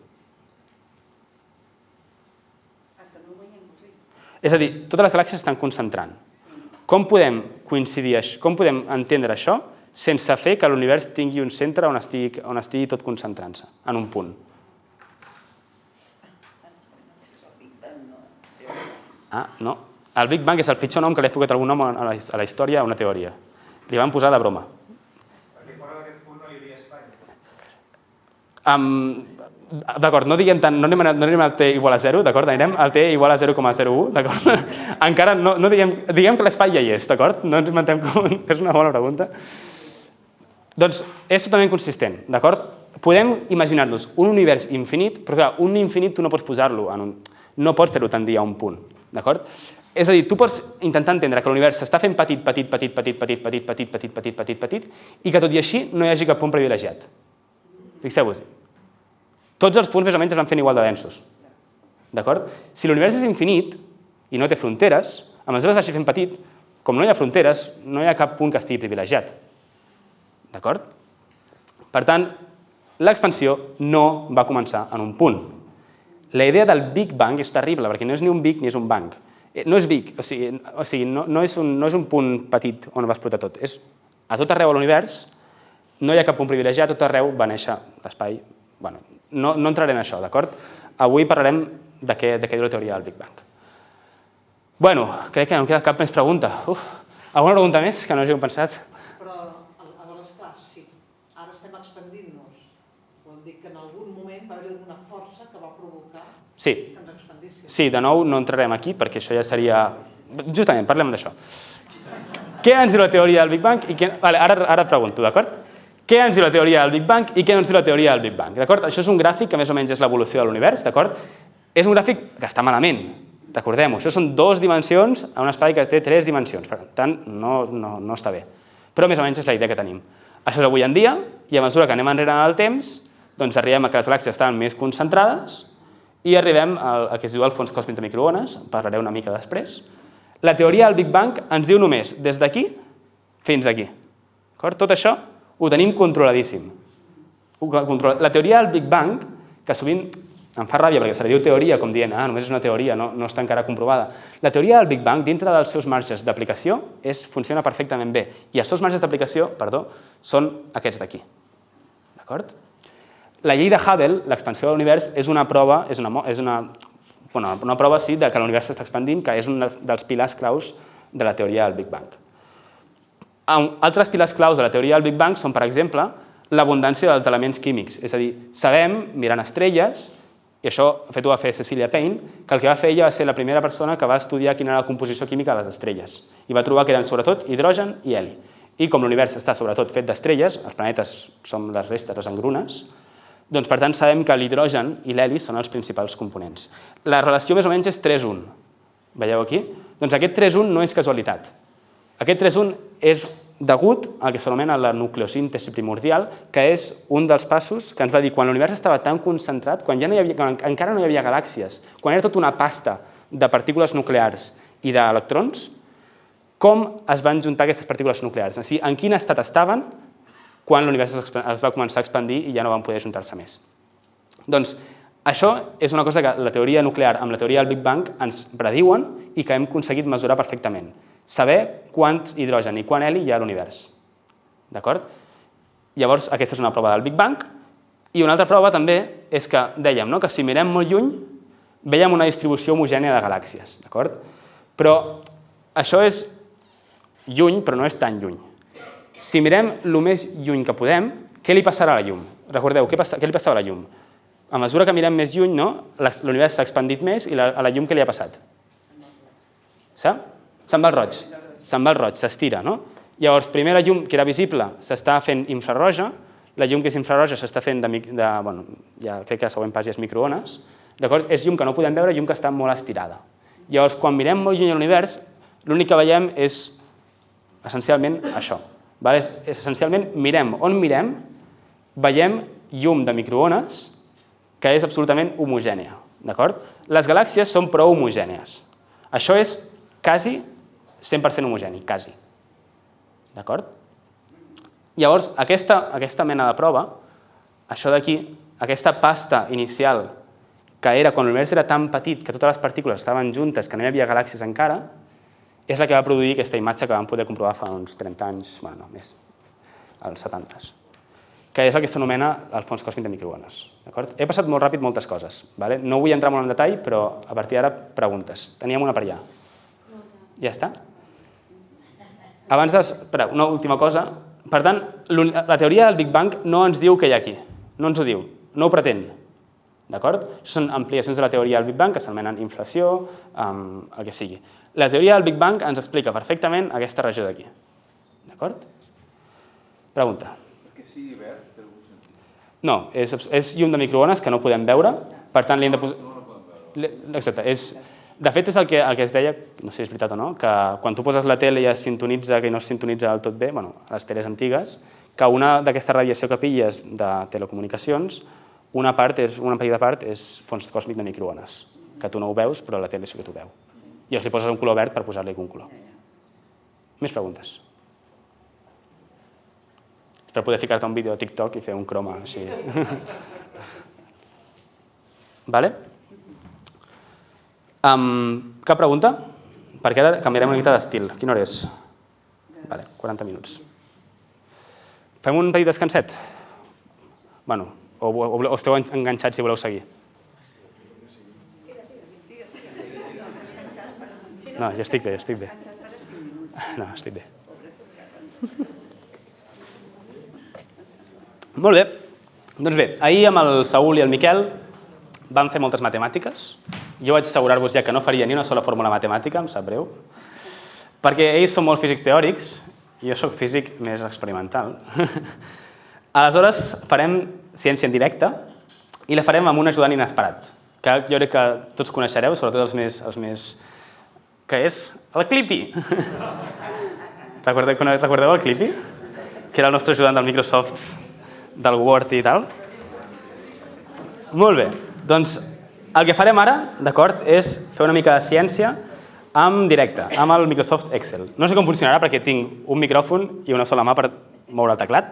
És a dir, totes les galàxies estan concentrant. Com podem coincidir, com podem entendre això sense fer que l'univers tingui un centre on estigui tot concentrant-se, en un punt? Ah, no. El Big Bang és el pitjor nom que li ha ficat algun nom a la història a una teoria. Li van posar de broma. Perquè fora d'aquest punt no hi havia espai. D'acord, no anem al t igual a 0, d'acord? Anirem al t igual a 0,01, d'acord? Encara no diguem que l'espai ja hi és, d'acord? No ens inventem com... És una bona pregunta. Doncs és totalment consistent, d'acord? Podem imaginar-nos un univers infinit, però clar, un infinit tu no pots posar-lo en un... No pots fer-ho tendir a un punt, d'acord? És a dir, tu pots intentar entendre que l'univers s'està fent petit, i que tot i així no hi hagi cap punt privilegiat. Fixeu-vos-hi. Tots els punts més o menys es van fent igual de densos. D'acord? Si l'univers és infinit i no té fronteres, a mesura que es vagi fent petit, com no hi ha fronteres, no hi ha cap punt que estigui privilegiat. D'acord? Per tant, l'expansió no va començar en un punt. La idea del Big Bang és terrible, perquè no és ni un Big ni és un Bang. No és Big, o sigui, no és un punt petit on va explotar tot. És a tot arreu a l'univers, no hi ha cap punt privilegiat, a tot arreu va néixer l'espai. Bueno, no entraré en això, d'acord? Avui parlarem de què diu la teoria del Big Bang. Bueno, crec que no em queda cap més pregunta. Alguna pregunta més que no hàgim pensat? Però, aleshores, clar, si ara estem expandint-nos, vol dir que en algun moment va haver alguna força que va provocar que ens expandíssim. Sí, de nou no entrarem aquí perquè això ja seria... Justament, parlem d'això. Què ens diu la teoria del Big Bang? Ara et pregunto, d'acord? Què ens diu la teoria del Big Bang i què ens diu la teoria del Big Bang? Això és un gràfic que més o menys és l'evolució de l'univers, d'acord? És un gràfic que està malament, recordem-ho. Això són 2 dimensions a un espai que té 3 dimensions, per tant, no està bé. Però més o menys és la idea que tenim. Això és avui en dia, i a mesura que anem enrere en el temps, doncs arribem a que les galàxies estan més concentrades i arribem al que es diu el fons còsmic de microones, en parlaré una mica després. La teoria del Big Bang ens diu només des d'aquí fins aquí. Tot això ho tenim controladíssim. La teoria del Big Bang, que sovint em fa ràbia perquè se li diu teoria com dient només és una teoria, no està encara comprovada. La teoria del Big Bang, dintre dels seus marges d'aplicació, funciona perfectament bé. I els seus marges d'aplicació, són aquests d'aquí. D'acord? La llei de Hubble, l'expansió de l'univers, és una prova, una prova sí, que l'univers s'està expandint, que és un dels pilars claus de la teoria del Big Bang. Altres pilars claus de la teoria del Big Bang són, per exemple, l'abundància dels elements químics. És a dir, sabem, mirant estrelles, i això de fet ho va fer Cecilia Payne, que el que va fer ella va ser la primera persona que va estudiar quina era la composició química de les estrelles. I va trobar que eren sobretot hidrogen i heli. I com l'univers està sobretot fet d'estrelles, els planetes són les restes, les engrunes, doncs per tant sabem que l'hidrogen i l'heli són els principals components. La relació més o menys és 3:1. Veieu aquí? Doncs aquest 3:1 no és casualitat. Aquest 3:1 és degut al que s'anomena la nucleosíntesi primordial, que és un dels passos que ens va dir quan l'univers estava tan concentrat, quan encara no hi havia galàxies, quan era tota una pasta de partícules nuclears i d'electrons, com es van juntar aquestes partícules nuclears. És a dir, en quin estat estaven quan l'univers es va començar a expandir i ja no van poder juntar-se més. Doncs això és una cosa que la teoria nuclear amb la teoria del Big Bang ens prediuen i que hem aconseguit mesurar perfectament. Saber quants hidrogen i quant heli hi ha a l'univers. D'acord? Llavors, aquesta és una prova del Big Bang. I una altra prova també és que dèiem que si mirem molt lluny, veiem una distribució homogènia de galàxies. D'acord? Però això és lluny, però no és tan lluny. Si mirem el més lluny que podem, què li passarà a la llum? Recordeu, què li passava a la llum? A mesura que mirem més lluny, l'univers s'ha expandit més i a la llum què li ha passat? Se'n va al roig. Se'n va al roig, s'estira, no? Llavors, primer la llum que era visible s'està fent infraroja, la llum que és infraroja s'està fent bueno, ja crec que la següent pas ja és microones, d'acord? És llum que no podem veure, llum que està molt estirada. Llavors, quan mirem molt lluny a l'univers, l'únic que veiem és essencialment això. És essencialment, mirem on mirem, veiem llum de microones que és absolutament homogènia, d'acord? Les galàxies són prou homogènies. Això és quasi 100% homogeni, quasi. D'acord? Llavors, aquesta mena de prova, això d'aquí, aquesta pasta inicial, que era quan l'univers era tan petit que totes les partícules estaven juntes, que no hi havia galàxies encara, és la que va produir aquesta imatge que vam poder comprovar fa uns 30 anys, bueno, més, als 70s, que és el que s'anomena el fons còsmic de microones. He passat molt ràpid moltes coses. No vull entrar molt en detall, però a partir d'ara, preguntes. Teníem una per allà. Ja està? Abans de... Espera, una última cosa. Per tant, la teoria del Big Bang no ens diu què hi ha aquí. No ens ho diu. No ho pretén. D'acord? Això són ampliacions de la teoria del Big Bang que s'anomenen inflació, el que sigui. La teoria del Big Bang ens explica perfectament aquesta regió d'aquí. D'acord? Pregunta. Que sigui verd, té algun sentit? No, és llum de microones que no podem veure, per tant li hem de posar... No la podem veure. Exacte. De fet, és el que es deia, no sé si és veritat o no, que quan tu poses la tele i es sintonitza, que no es sintonitza del tot bé, bueno, a les teles antigues, que una d'aquesta radiació que pilles de telecomunicacions, una petita part és fons còsmic de microones, que tu no ho veus, però la tele sí que t'ho veu. I llavors li poses un color verd per posar-li un color. Més preguntes? Per poder ficar-te un vídeo a TikTok i fer un croma així. Vale? Cap pregunta? Perquè ara canviarem una mica d'estil. Quina hora és? Vale, 40 minuts. Fem un petit descanset? Bueno, o esteu enganxats si voleu seguir? No, ja estic bé, estic bé. No, estic bé. Molt bé. Doncs bé, ahir amb el Saúl i el Miquel vam fer moltes matemàtiques. Jo vaig assegurar-vos ja que no faria ni una sola fórmula matemàtica, em sap greu, perquè ells són molt físics teòrics i jo sóc físic més experimental. Aleshores farem ciència en directe i la farem amb un ajudant inesperat, que jo crec que tots coneixereu, sobretot els més... que és el Clippy. Recordeu el Clippy? Que era el nostre ajudant del Microsoft, del Word i tal. Molt bé, doncs el que farem ara, d'acord, és fer una mica de ciència en directe, amb el Microsoft Excel. No sé com funcionarà perquè tinc un micròfon i una sola mà per moure el teclat,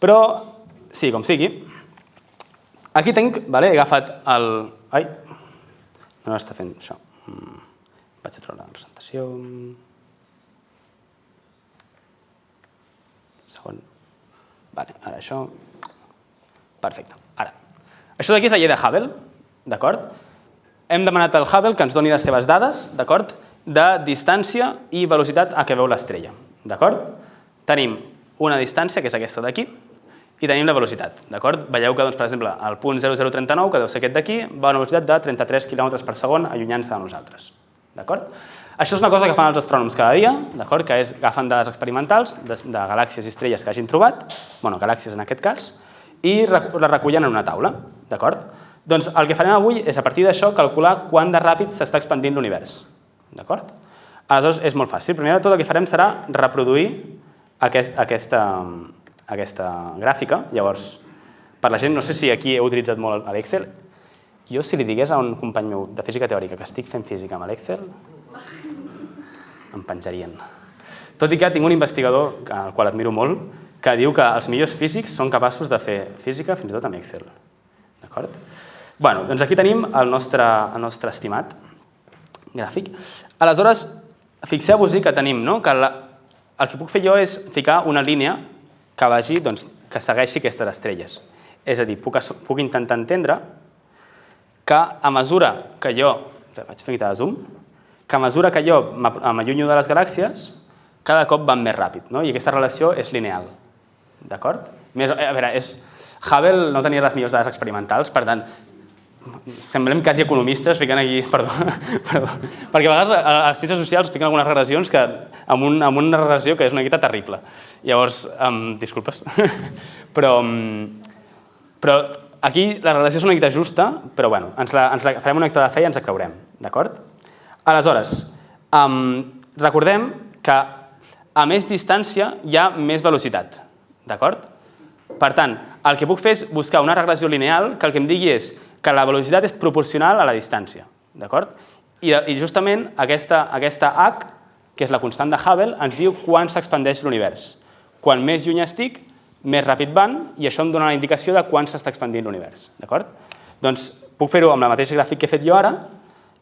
però sí, com sigui. Aquí tinc, he agafat el... Ai, no està fent això. Vaig a treure la presentació. Segon. Ara això. Perfecte. Ara. Això d'aquí és la llei de Hubble, d'acord? Hem demanat al Hubble que ens doni les seves dades, d'acord? De distància i velocitat a què veu l'estrella, d'acord? Tenim una distància, que és aquesta d'aquí, i tenim la velocitat, d'acord? Veieu que, per exemple, el punt 0039, que deu ser aquest d'aquí, va a una velocitat de 33 km per segon allunyant-se de nosaltres, d'acord? Això és una cosa que fan els astrònoms cada dia, d'acord? Que és agafen dades experimentals de galàxies i estrelles que hagin trobat, bueno, galàxies en aquest cas, i les recullen en una taula, d'acord? Doncs el que farem avui és, a partir d'això, calcular quant de ràpid s'està expandint l'univers, d'acord? Aleshores, és molt fàcil. Primer de tot, el que farem serà reproduir aquesta gràfica. Llavors, per la gent, no sé si aquí heu utilitzat molt l'Excel. Jo, si li digués a un company meu de física teòrica que estic fent física amb l'Excel, em penjarien. Tot i que tinc un investigador, al qual admiro molt, que diu que els millors físics són capaços de fer física fins i tot amb Excel. D'acord? Bé, doncs aquí tenim el nostre estimat gràfic. Aleshores, fixeu-vos que tenim, que el que puc fer jo és ficar una línia que vagi, que segueixi aquestes estrelles. És a dir, puc intentar entendre que a mesura que jo, vaig fer una mica de zoom, que a mesura que jo m'allunyo de les galàxies, cada cop van més ràpid, i aquesta relació és lineal. D'acord? A veure, Hubble no tenia les millors dades experimentals, per tant, semblem quasi economistes ficant aquí, perdó, perquè a vegades a les ciències socials fiquen algunes regressions amb una regressió que és una miqueta terrible. Llavors, disculpes, però aquí la regressió és una miqueta justa, però bueno, farem un acte de fe i ens la creurem, d'acord? Aleshores, recordem que a més distància hi ha més velocitat, d'acord? Per tant, el que puc fer és buscar una regressió lineal que el que em digui és que la velocitat és proporcional a la distància, d'acord? I justament aquesta h, que és la constant de Hubble, ens diu quan s'expandeix l'univers. Quan més lluny estic, més ràpid van, i això em dona la indicació de quan s'està expandint l'univers, d'acord? Doncs puc fer-ho amb el mateix gràfic que he fet jo ara,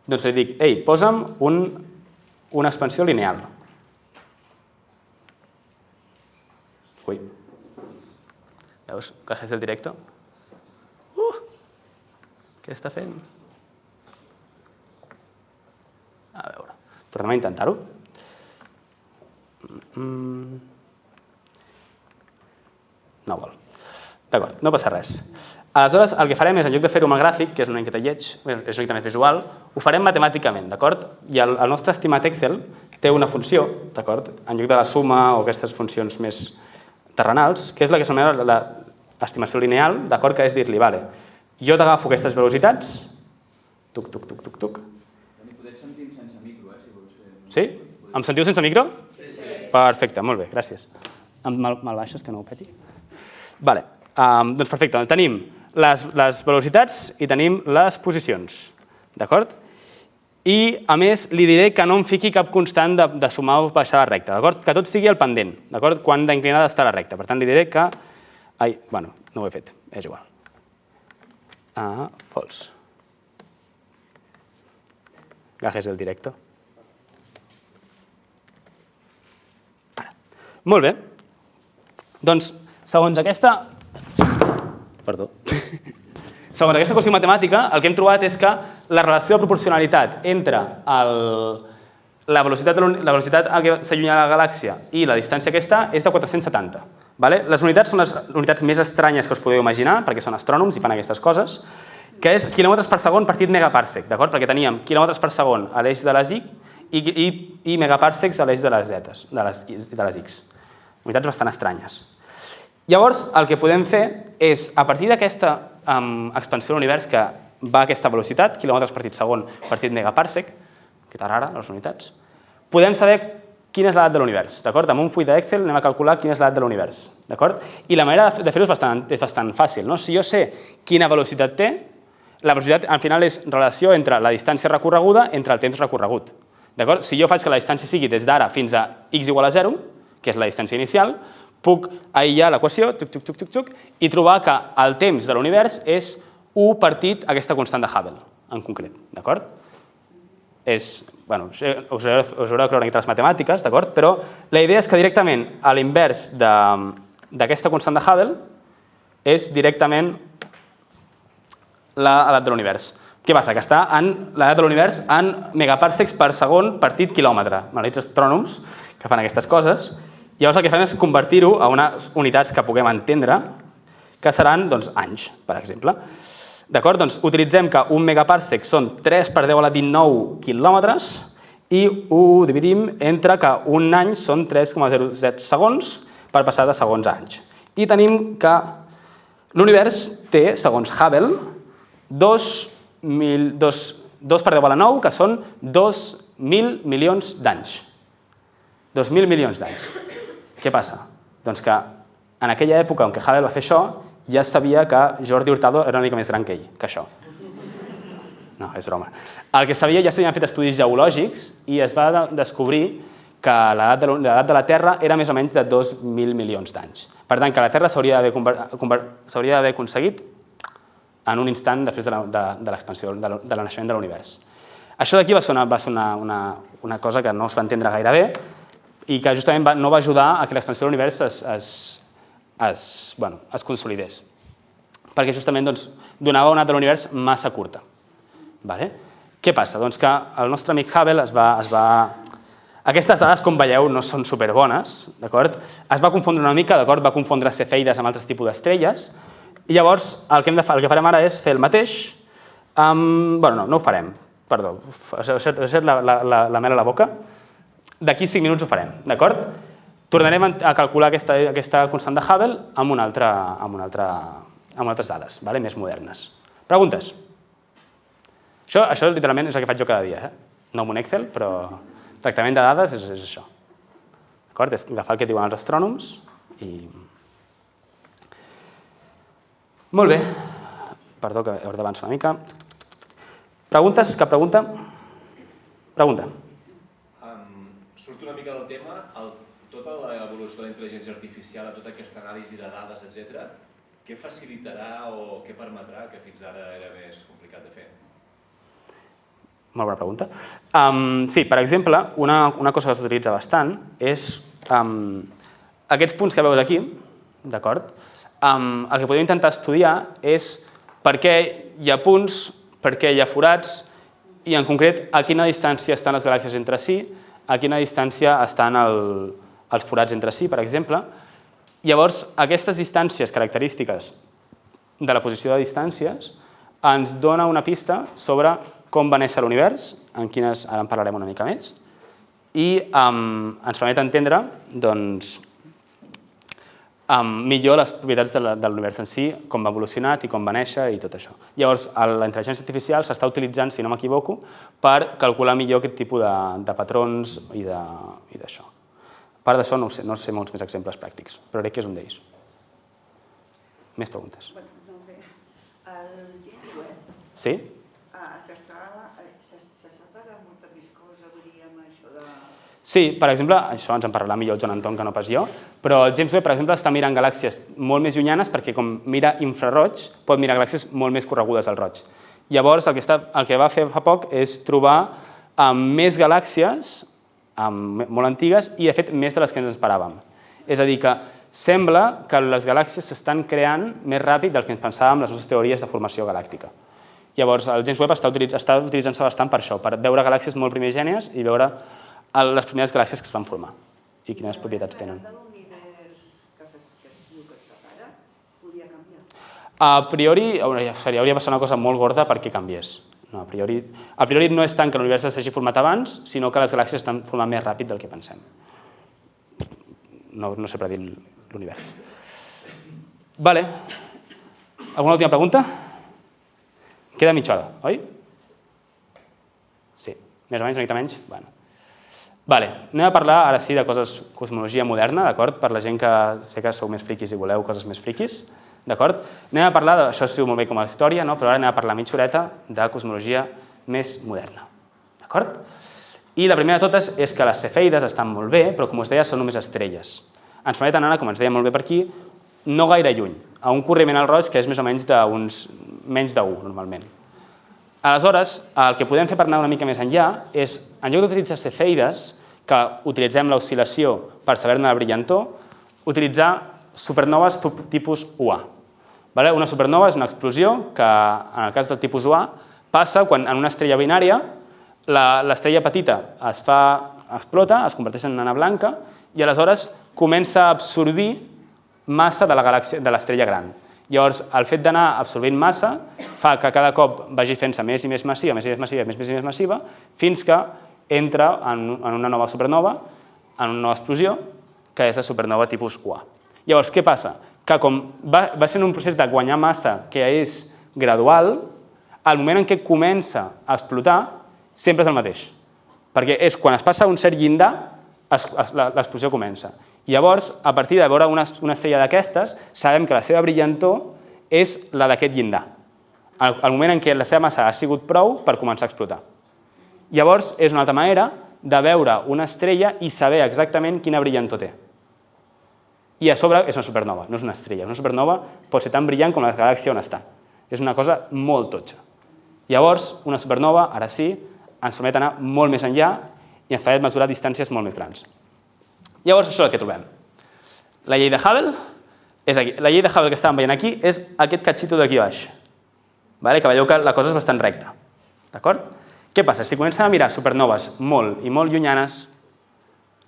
doncs li dic, ei, posa'm una expansió lineal. Ui. Veus? Cajes del directo. Què està fent? A veure, tornem a intentar-ho. No vol. D'acord, no passa res. Aleshores, el que farem és, en lloc de fer-ho amb el gràfic, que és una miqueta lleig, és una miqueta més visual, ho farem matemàticament, d'acord? I el nostre estimat Excel té una funció, d'acord? En lloc de la suma o aquestes funcions més terrenals, que és la que s'anomena l'estimació lineal, d'acord? Que és dir-li, vale, jo t'agafo aquestes velocitats, tuc, tuc, tuc, tuc, tuc. Podem sentir sense micro, si vols fer... Sí? Em sentiu sense micro? Sí. Perfecte, molt bé, gràcies. Me'l baixes, que no ho peti? Vale, doncs perfecte, tenim les velocitats i tenim les posicions, d'acord? I, a més, li diré que no em fiqui cap constant de sumar o baixar la recta, d'acord? Que tot sigui el pendent, d'acord? Quan d'inclinada està la recta. Per tant, li diré que... Ai, bueno, no ho he fet, és igual. False. Gajes del directo. Molt bé. Doncs, segons aquesta... Perdó. Segons aquesta equació matemàtica, el que hem trobat és que la relació de proporcionalitat entre la velocitat a què s'allunya la galàxia i la distància aquesta és de 470. Les unitats són les unitats més estranyes que us podeu imaginar, perquè són astrònoms i fan aquestes coses, que és quilòmetres per segon partit megaparsec, d'acord? Perquè teníem quilòmetres per segon a l'eix de les Y i megaparsecs a l'eix de les zetes, de les X. Unitats bastant estranyes. Llavors, el que podem fer és, a partir d'aquesta expansió de l'univers que va a aquesta velocitat, quilòmetres per segon partit megaparsec, que tan rara, les unitats, podem saber quina és l'edat de l'univers, d'acord? Amb un full d'Excel anem a calcular quina és l'edat de l'univers, d'acord? I la manera de fer-ho és bastant fàcil, no? Si jo sé quina velocitat té, la velocitat al final és relació entre la distància recorreguda entre el temps recorregut, d'acord? Si jo faig que la distància sigui des d'ara fins a x igual a 0, que és la distància inicial, puc aïllar l'equació i trobar que el temps de l'univers és 1 partit aquesta constant de Hubble, en concret, d'acord? Bueno, us haureu de creure les matemàtiques, d'acord? Però la idea és que directament a l'invers d'aquesta constant de Hubble és directament l'edat de l'univers. Què passa? Que està en l'edat de l'univers en megaparsecs per segon partit quilòmetre. Maleïts astrònoms que fan aquestes coses. Llavors el que fem és convertir-ho a unes unitats que puguem entendre, que seran anys, per exemple. D'acord? Doncs utilitzem que un megaparsec són 3 per 10 a la 19 quilòmetres i ho dividim entre que un any són 3,07 segons per passar de segons a anys. I tenim que l'univers té, segons Hubble, 2 per 10 a la 9, que són 2.000 milions d'anys. 2.000 milions d'anys. Què passa? Doncs que en aquella època en què Hubble va fer això, ja es sabia que Jordi Hurtado era una mica més gran que ell, que això. No, és broma. El que sabia, ja s'havien fet estudis geològics i es va descobrir que l'edat de la Terra era més o menys de 2.000 milions d'anys. Per tant, que la Terra s'hauria d'haver aconseguit en un instant després de l'expansió, de la naixement de l'univers. Això d'aquí va ser una cosa que no es va entendre gaire bé i que justament no va ajudar a que l'expansió de l'univers es consolidés. Perquè justament donava una data de l'univers massa curta. Què passa? Doncs que el nostre amic Hubble es va... Aquestes dades, com veieu, no són superbones, d'acord? Es va confondre una mica, d'acord? Va confondre cefeides amb altres tipus d'estrelles. I llavors el que farem ara és fer el mateix Bueno, no ho farem, perdó, us he deixat la mel a la boca. D'aquí 5 minuts ho farem, d'acord? Tornarem a calcular aquesta constant de Hubble amb altres dades, més modernes. Preguntes? Això literalment és el que faig jo cada dia, no amb un Excel, però tractament de dades és això. D'acord? És agafar el que diuen els astrònoms i... Molt bé. Perdó, que he d'avançar una mica. Preguntes? Cap pregunta? Pregunta. Surt una mica del tema, tota l'evolució de la intel·ligència artificial, tota aquesta anàlisi de dades, etc., què facilitarà o què permetrà que fins ara era més complicat de fer? Molt bona pregunta. Sí, per exemple, una cosa que s'utilitza bastant és aquests punts que veus aquí, d'acord? El que podem intentar estudiar és per què hi ha punts, per què hi ha forats i, en concret, a quina distància estan les galàxies entre si, a quina distància estan els forats entre si, per exemple. Llavors, aquestes distàncies característiques de la posició de distàncies ens dona una pista sobre com va néixer l'univers, ara en parlarem una mica més, i ens permet entendre millor les propietats de l'univers en si, com va evolucionar i com va néixer i tot això. Llavors, la intel·ligència artificial s'està utilitzant, si no m'equivoco, per calcular millor aquest tipus de patrons i d'això. A part d'això, no sé molts més exemples pràctics, però crec que és un d'ells. Més preguntes? No bé, el James Webb... Sí? Se sap ara molta més cosa, vull dir, amb això de... Sí, per exemple, això ens en parlarà millor el Joan Anton que no pas jo, però el James Webb, per exemple, està mirant galàxies molt més llunyanes perquè, com mira infraroig, pot mirar galàxies molt més corregudes al roig. Llavors, el que va fer fa poc és trobar més galàxies molt antigues i, de fet, més de les que ens esperàvem. És a dir, que sembla que les galàxies s'estan creant més ràpid del que ens pensàvem les nostres teories de formació galàctica. Llavors, el James Webb està utilitzant-se bastant per això, per veure galàxies molt primigènies i veure les primeres galàxies que es van formar i quines propietats tenen. L'univers que es diu que es separa, podia canviar? A priori, hauria de passar una cosa molt gorda perquè canviés. A priori no és tant que l'univers s'hagi format abans, sinó que les galàxies estan formant més ràpid del que pensem. No sé predir l'univers. Vale. Alguna última pregunta? Queda mitja hora, oi? Sí. Més o menys, una mica menys? Bueno. Vale. Anem a parlar, ara sí, de coses cosmologia moderna, d'acord? Per la gent que sé que sou més friquis i voleu coses més friquis, d'acord? Anem a parlar, això es diu molt bé com a història, no? Però ara anem a parlar mitja horeta de cosmologia més moderna, d'acord? I la primera de totes és que les cefeides estan molt bé, però com us deia, són només estrelles. Ens permeten anar, com ens deia molt bé per aquí, no gaire lluny, a un corriment al roig que és més o menys menys d'1, normalment. Aleshores, el que podem fer per anar una mica més enllà és, en lloc d'utilitzar cefeides, que utilitzem l'oscil·lació per saber-ne la brillantor, utilitzar supernoves tipus UA. Una supernova és una explosió que, en el cas del tipus UA, passa quan en una estrella binària l'estrella petita explota, es converteix en nana blanca i aleshores comença a absorbir massa de l'estrella gran. Llavors, el fet d'anar absorbint massa fa que cada cop vagi fent-se més i més massiva, més i més massiva, més i més massiva, fins que entra en una nova supernova, en una nova explosió, que és la supernova tipus UA. Llavors, què passa? Que com va ser un procés de guanyar massa que és gradual, el moment en què comença a explotar sempre és el mateix. Perquè és quan es passa un cert llindar, l'explosió comença. Llavors, a partir de veure una estrella d'aquestes, sabem que la seva brillantor és la d'aquest llindar. El moment en què la seva massa ha sigut prou per començar a explotar. Llavors, és una altra manera de veure una estrella i saber exactament quina brillantor té. I a sobre és una supernova, no és una estrella. Una supernova pot ser tan brillant com la galàxia on està. És una cosa molt totxa. Llavors, una supernova, ara sí, ens permet anar molt més enllà i ens permet mesurar distàncies molt més grans. Llavors, això és el que trobem. La llei de Hubble és aquí. La llei de Hubble que estàvem veient aquí és aquest catxito d'aquí baix. Que veieu que la cosa és bastant recta. D'acord? Què passa? Si comencem a mirar supernoves molt i molt llunyanes,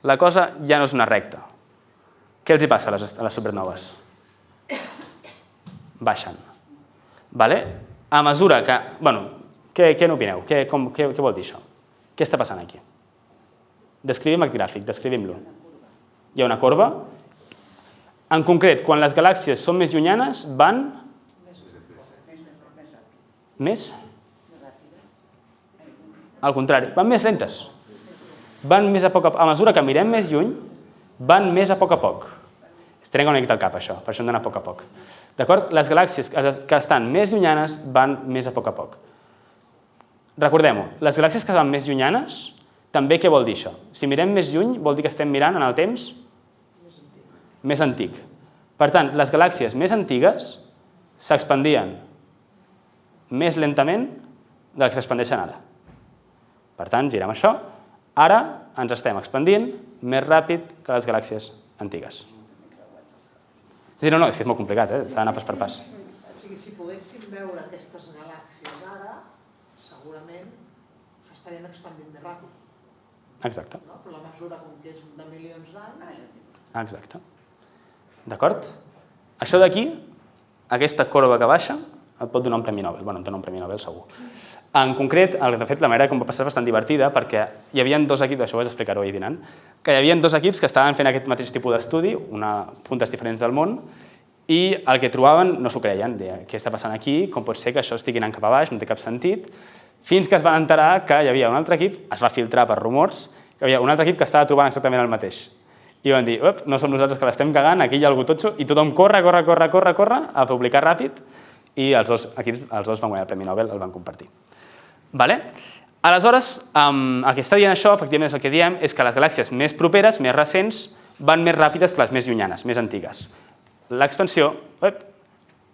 la cosa ja no és una recta. Què els hi passa a les supernoves? Baixen. a mesura que... Bueno, què n'opineu? Què vol dir això? Què està passant aquí? Descrivim el gràfic, descrivim-lo. Hi ha una corba. En concret, quan les galàxies són més llunyanes, van... Més? Al contrari, van més lentes. Van més a poc a poc. A mesura que mirem més lluny, van més a poc. Es trenca una mica el cap, això, per això hem d'anar a poc. D'acord? Les galàxies que estan més llunyanes van més a poc. Recordem-ho, les galàxies que van més llunyanes, també què vol dir això? Si mirem més lluny, vol dir que estem mirant en el temps més antic. Per tant, les galàxies més antigues s'expandien més lentament del que s'expandeixen ara. Per tant, girem això. Ara ens estem expandint més ràpid que les galàxies antigues. Sí, no, és que és molt complicat, s'ha d'anar pas per pas. O sigui, si poguéssim veure aquestes galàxies ara, segurament s'estarien expandint més ràpid. Exacte. Per la mesura com que és de milions d'anys. Exacte. D'acord? Això d'aquí, aquesta corba que baixa, et pot donar un Premi Nobel. Bueno, et dona un Premi Nobel segur. En concret, de fet, la manera com va passar és bastant divertida perquè hi havia dos equips, això ho vaig explicar-ho ahir dinant, que hi havia dos equips que estaven fent aquest mateix tipus d'estudi, puntes diferents del món, i el que trobaven no s'ho creien. Deien, què està passant aquí? Com pot ser que això estigui anant cap a baix? No té cap sentit. Fins que es van enterar que hi havia un altre equip, es va filtrar per rumors, que hi havia un altre equip que estava trobant exactament el mateix. I van dir, no som nosaltres que l'estem cagant, aquí hi ha algú totxo, i tothom corre a publicar ràpid, i els dos equips, els dos van guanyar el Premi Nobel, el van compartir. Aleshores, el que està dient això, efectivament és el que diem, és que les galàxies més properes, més recents, van més ràpides que les més llunyanes, més antigues. L'expansió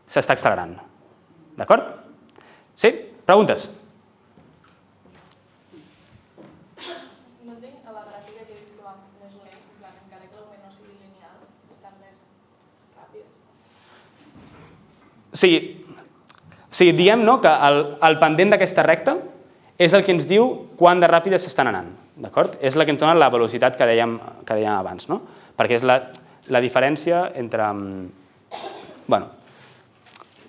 s'està accelerant. D'acord? Sí? Preguntes? No entenc a la gràfica que dius que va més lent, encara que l'augment no sigui lineal, està més ràpid. Sí, diem que el pendent d'aquesta recta és el que ens diu quant de ràpides s'estan anant. És la que ens dona la velocitat que dèiem abans, perquè és la diferència entre...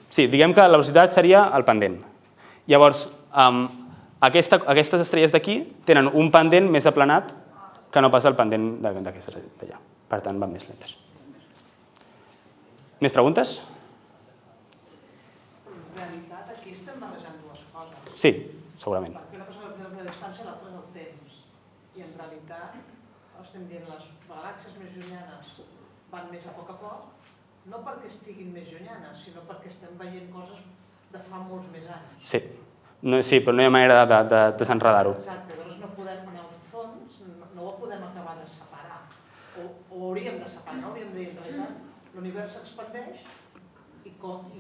Sí, diguem que la velocitat seria el pendent. Llavors, aquestes estrelles d'aquí tenen un pendent més aplanat que no pas el pendent d'aquestes d'allà. Per tant, van més lentes. Més preguntes? En realitat, aquí estem barrejant dues coses. Sí, segurament. Perquè una cosa és la distància, l'altra és el temps. I en realitat, estem dient les galàxies més llunyanes van més a poc, no perquè estiguin més llunyanes, sinó perquè estem veient coses de fa molts més anys. Sí, però no hi ha manera de desenredar-ho. Exacte, llavors no podem, en el fons, no ho podem acabar de separar. O hauríem de separar, no? Hauríem de dir, en realitat, l'univers s'expandeix i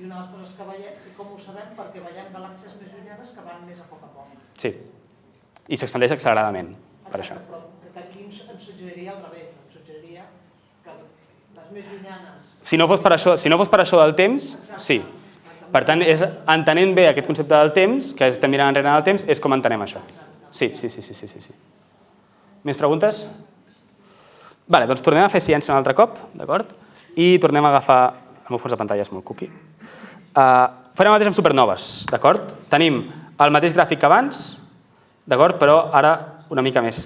una de les coses que veiem, i com ho sabem, perquè veiem galàxies més llunyanes que van més a poc. Sí, i s'expandeix acceleradament, per això. Exacte, però aquí ens suggeriria al revés, ens suggeriria que les més llunyanes... Si no fos per això del temps, sí. Per tant, entenent bé aquest concepte del temps, que estem mirant enrere en el temps, és com entenem això. Sí. Més preguntes? Doncs tornem a fer ciència un altre cop, d'acord? I tornem a agafar... El meu fons de pantalla és molt cuqui. Farem el mateix amb supernoves, d'acord? Tenim el mateix gràfic que abans, d'acord? Però ara una mica més.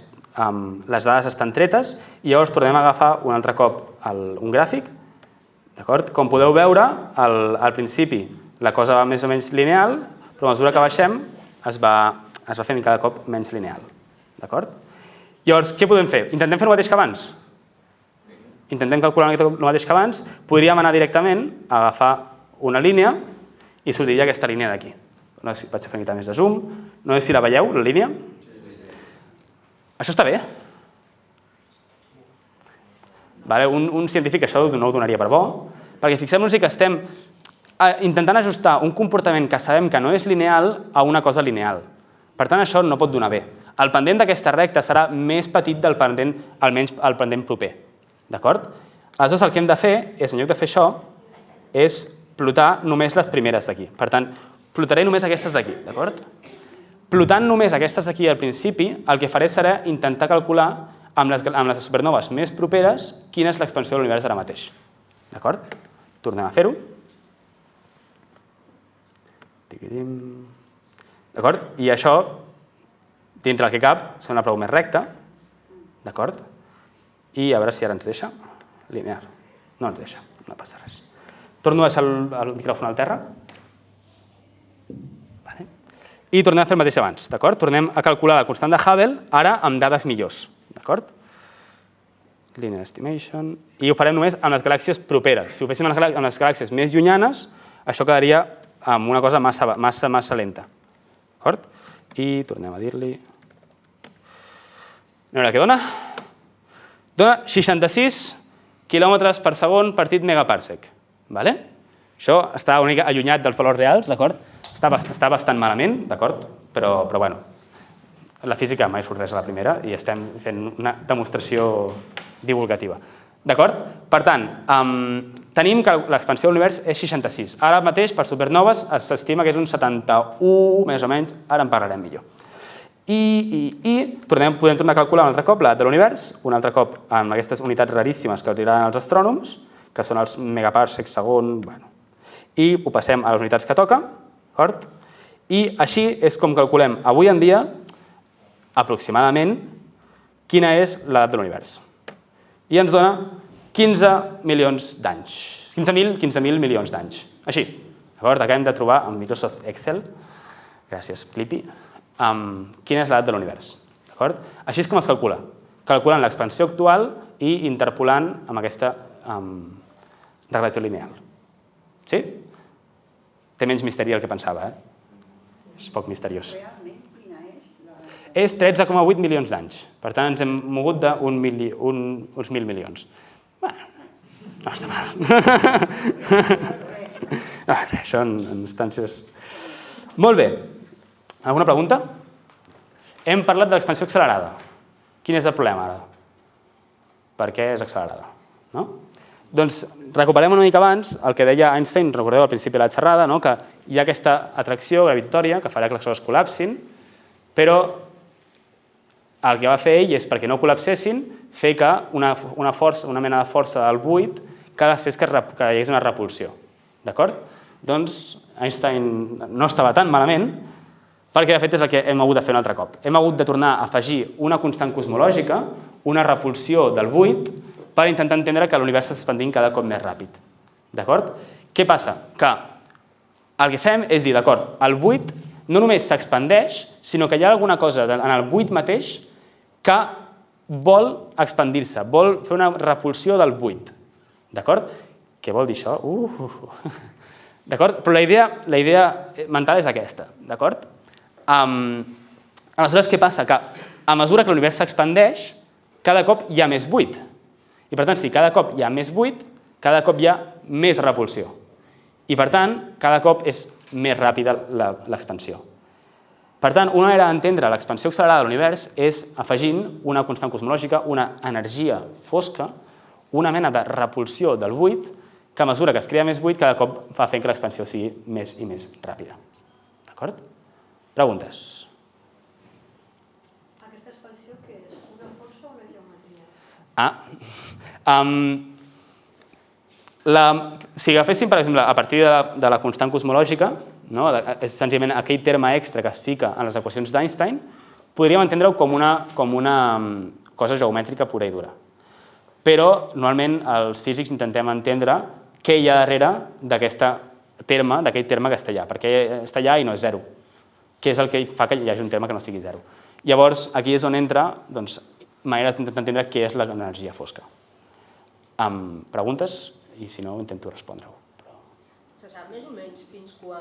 Les dades estan tretes i llavors tornem a agafar un altre cop un gràfic, d'acord? Com podeu veure, al principi la cosa va més o menys lineal, però a mesura que baixem es va fent cada cop menys lineal, d'acord? Llavors, què podem fer? Intentem fer el mateix que abans? Intentem calcular el mateix que abans, podríem anar directament a agafar una línia i sortiria aquesta línia d'aquí. No sé si vaig a fer una mica més de zoom. No sé si la veieu, la línia. Això està bé? Un científic això no ho donaria per bo, perquè fixem-nos que estem intentant ajustar un comportament que sabem que no és lineal a una cosa lineal. Per tant, això no pot donar bé. El pendent d'aquesta recta serà més petit del pendent, almenys el pendent proper. D'acord? Aleshores, el que hem de fer és, en lloc de fer això, és plotar només les primeres d'aquí. Per tant, plotaré només aquestes d'aquí, d'acord? Plotant només aquestes d'aquí al principi, el que faré serà intentar calcular amb les supernoves més properes quina és l'expansió de l'univers ara mateix. D'acord? Tornem a fer-ho. D'acord? I això, dintre el que cap, sona prou més recta. D'acord? I a veure si ara ens deixa. Linear. No ens deixa, no passa res. Torno a deixar el micròfon al terra. I tornem a fer el mateix abans, d'acord? Tornem a calcular la constant de Hubble, ara amb dades millors, d'acord? Linear estimation. I ho farem només amb les galàxies properes. Si ho féssim amb les galàxies més llunyanes, això quedaria amb una cosa massa lenta. D'acord? I tornem a dir-li... A veure què dona. Dona 66 km per segon partit megaparsec. Això està una mica allunyat dels valors reals, d'acord? Està bastant malament, d'acord? Però bueno, la física mai surt res a la primera i estem fent una demostració divulgativa. D'acord? Per tant, tenim que l'expansió de l'univers és 66. Ara mateix, per supernoves, s'estima que és un 71, més o menys, ara en parlarem millor. I podem tornar a calcular un altre cop l'edat de l'univers, un altre cop amb aquestes unitats raríssimes que els agraden als astrònoms, que són els megaparsecs segon, i ho passem a les unitats que toca, d'acord? I així és com calculem avui en dia, aproximadament, quina és l'edat de l'univers. I ens dona 15 milions d'anys. 15.000 milions d'anys. Així, d'acord? Acabem de trobar en Microsoft Excel, gràcies, Clippy, quina és l'edat de l'univers. Així és com es calcula. Calculant l'expansió actual i interpolant amb aquesta regressió lineal. Sí? Té menys misteri del que pensava, És poc misteriós. Realment, quina és la... És 13,8 milions d'anys. Per tant, ens hem mogut d'uns 1.000 milions. Bueno, no està mal. Això en instàncies... Molt bé. Alguna pregunta? Hem parlat de l'expansió accelerada. Quin és el problema ara? Per què és accelerada? Doncs recuperem una mica abans el que deia Einstein, recordeu al principi de la xerrada, que hi ha aquesta atracció gravitòria que farà que les coses col·lapsin, però el que va fer ell és, perquè no col·lapsessin, fer que una mena de força del buit que fes que hi hagués una repulsió. D'acord? Doncs Einstein no estava tan malament, perquè de fet és el que hem hagut de fer un altre cop. Hem hagut de tornar a afegir una constant cosmològica, una repulsió del buit, per intentar entendre que l'univers s'està expandint cada cop més ràpid. D'acord? Què passa? Que el que fem és dir, d'acord, el buit no només s'expandeix, sinó que hi ha alguna cosa en el buit mateix que vol expandir-se, vol fer una repulsió del buit. D'acord? Què vol dir això? D'acord? Però la idea mental és aquesta. D'acord? Aleshores, què passa? Que a mesura que l'univers s'expandeix, cada cop hi ha més buit. I per tant, si cada cop hi ha més buit, cada cop hi ha més repulsió. I per tant, cada cop és més ràpida l'expansió. Per tant, una manera d'entendre l'expansió accelerada de l'univers és afegint una constant cosmològica, una energia fosca, una mena de repulsió del buit, que a mesura que es crea més buit, cada cop fa fent que l'expansió sigui més i més ràpida. D'acord? Preguntes? Aquesta expansió què és? Una força o una geometria? Si agaféssim, per exemple, a partir de la constant cosmològica, és senzillament aquell terme extra que es fica en les equacions d'Einstein, podríem entendre-ho com una cosa geomètrica pura i dura. Però, normalment, els físics intentem entendre què hi ha darrere d'aquest terme que està allà, perquè està allà i no és zero, que és el que fa que hi hagi un terme que no sigui zero. Llavors, aquí és on entra maneres d'intentar entendre què és l'energia fosca. Preguntes? I si no, intento respondre-ho. Se sap més o menys fins quan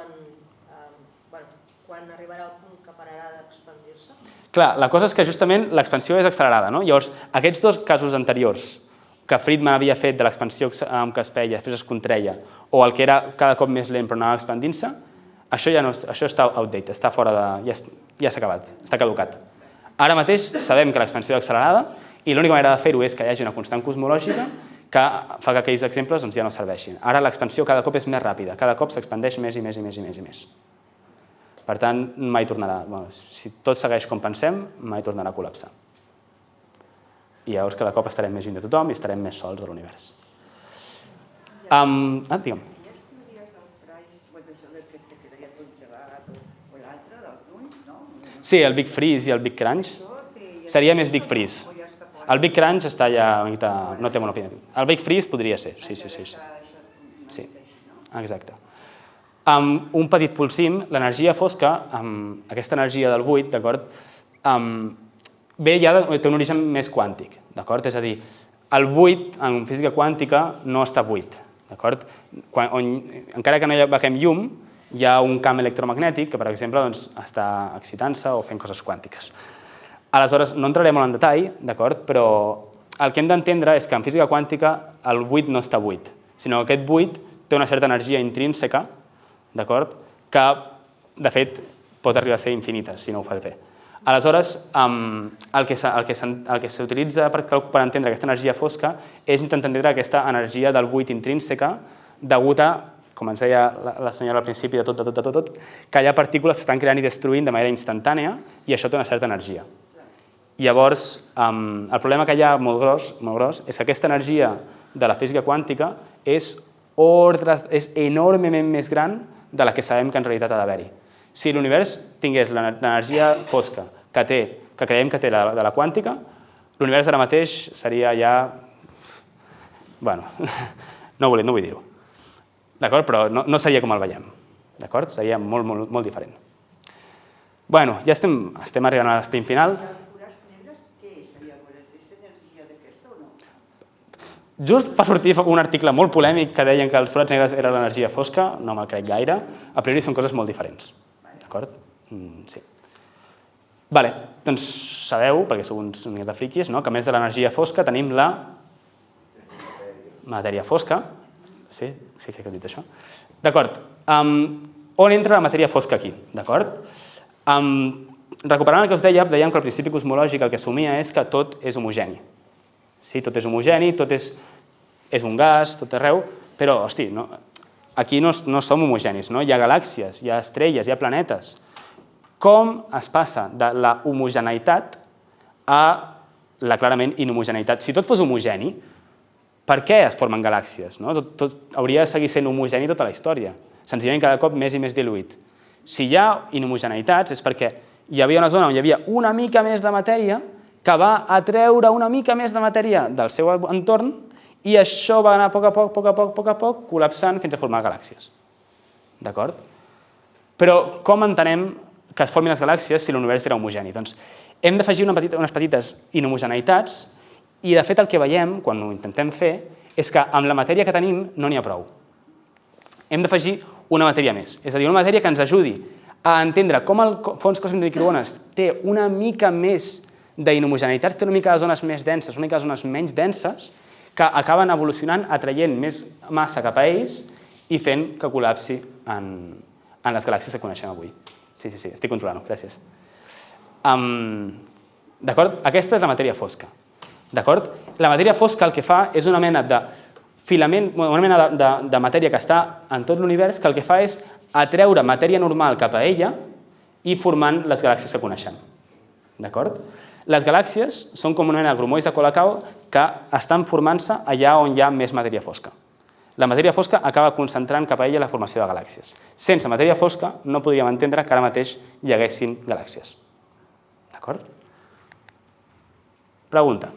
arribarà el punt que pararà d'expandir-se? Clar, la cosa és que justament l'expansió és accelerada. Llavors, aquests dos casos anteriors que Friedman havia fet de l'expansió que es feia, després es contreia, o el que era cada cop més lent però anava expandint-se, això està outdated, està fora de... ja s'ha acabat, està caducat. Ara mateix sabem que l'expansió és accelerada i l'única manera de fer-ho és que hi hagi una constant cosmològica que fa que aquells exemples ja no serveixin. Ara l'expansió cada cop és més ràpida, cada cop s'expandeix més i més i més i més i més. Per tant, mai tornarà... Si tot segueix com pensem, mai tornarà a col·lapsar. I llavors cada cop estarem més lluny de tothom i estarem més sols de l'univers. Digue'm. Hi ha estudis del Price, això que se quedaria tot gelat, alguns, no? Sí, el Big Freeze i el Big Crunch. Seria més Big Freeze. El Big Crunch està ja una mica... no té bona opinió. El Big Freeze podria ser, sí. Sí, exacte. Amb un petit pulsim, l'energia fosca, amb aquesta energia del buit, d'acord, bé, ja té un origen més quàntic, d'acord? És a dir, el buit en física quàntica no està buit, d'acord? Encara que no hi beguem llum, hi ha un camp electromagnètic que, per exemple, està excitant-se o fent coses quàntiques. Aleshores, no entraré molt en detall, d'acord? Però el que hem d'entendre és que en física quàntica el buit no està buit, sinó que aquest buit té una certa energia intrínseca, d'acord? Que, de fet, pot arribar a ser infinita, si no ho fas bé. Aleshores, el que s'utilitza per entendre aquesta energia fosca és intentar entendre aquesta energia del buit intrínseca degut a, com ens deia la senyora al principi de tot, que hi ha partícules que estan creant i destruint de manera instantània i això té una certa energia. Llavors, el problema que hi ha molt gros és que aquesta energia de la física quàntica és enormement més gran de la que sabem que en realitat ha d'haver-hi. Si l'univers tingués l'energia fosca que creiem que té de la quàntica, l'univers ara mateix seria ja... Bueno, no vull dir-ho. D'acord? Però no seria com el veiem. D'acord? Seria molt diferent. Bueno, ja estem arribant a l'esprint final. Just va sortir un article molt polèmic que deien que els forats negres era l'energia fosca, no me'l crec gaire. A priori són coses molt diferents. D'acord? Sí. Vale, doncs sabeu, perquè sou uns mica de friquis, que a més de l'energia fosca tenim la matèria fosca. Sí que he dit això. D'acord. On entra la matèria fosca aquí? D'acord? Recuperant el que us dèiem que el principi cosmològic el que assumia és que tot és homogeni. Sí, tot és homogeni, tot és un gas, tot arreu, però, hosti, aquí no som homogenis, no? Hi ha galàxies, hi ha estrelles, hi ha planetes. Com es passa de la homogeneïtat a la clarament inhomogeneïtat? Si tot fos homogeni, per què es formen galàxies? Tot hauria de seguir sent homogeni tota la història, senzillament cada cop més i més diluït. Si hi ha inhomogeneïtats és perquè hi havia una zona on hi havia una mica més de matèria que va atreure una mica més de matèria del seu entorn i això va anar a poc a poc, col·lapsant fins a formar galàxies. D'acord? Però com entenem que es formin les galàxies si l'univers era homogeni? Doncs hem d'afegir unes petites inhomogeneïtats i, de fet, el que veiem, quan ho intentem fer, és que amb la matèria que tenim no n'hi ha prou. Hem d'afegir una matèria més, és a dir, una matèria que ens ajudi a entendre com el fons còsmic de microones té una mica més d'inhomogeneïtats, té una mica de zones més denses, una mica de zones menys denses, que acaben evolucionant, atraient més massa cap a ells i fent que col·lapsi en les galàxies que coneixem avui. Sí, estic controlant-ho, gràcies. D'acord? Aquesta és la matèria fosca. D'acord? La matèria fosca el que fa és una mena de filament, una mena de matèria que està en tot l'univers, que el que fa és atreure matèria normal cap a ella i formant les galàxies que coneixem. D'acord? Les galàxies són com una mena de grumolls de Colacao que estan formant-se allà on hi ha més matèria fosca. La matèria fosca acaba concentrant cap a ella la formació de galàxies. Sense matèria fosca no podríem entendre que ara mateix hi haguessin galàxies. D'acord? Pregunta.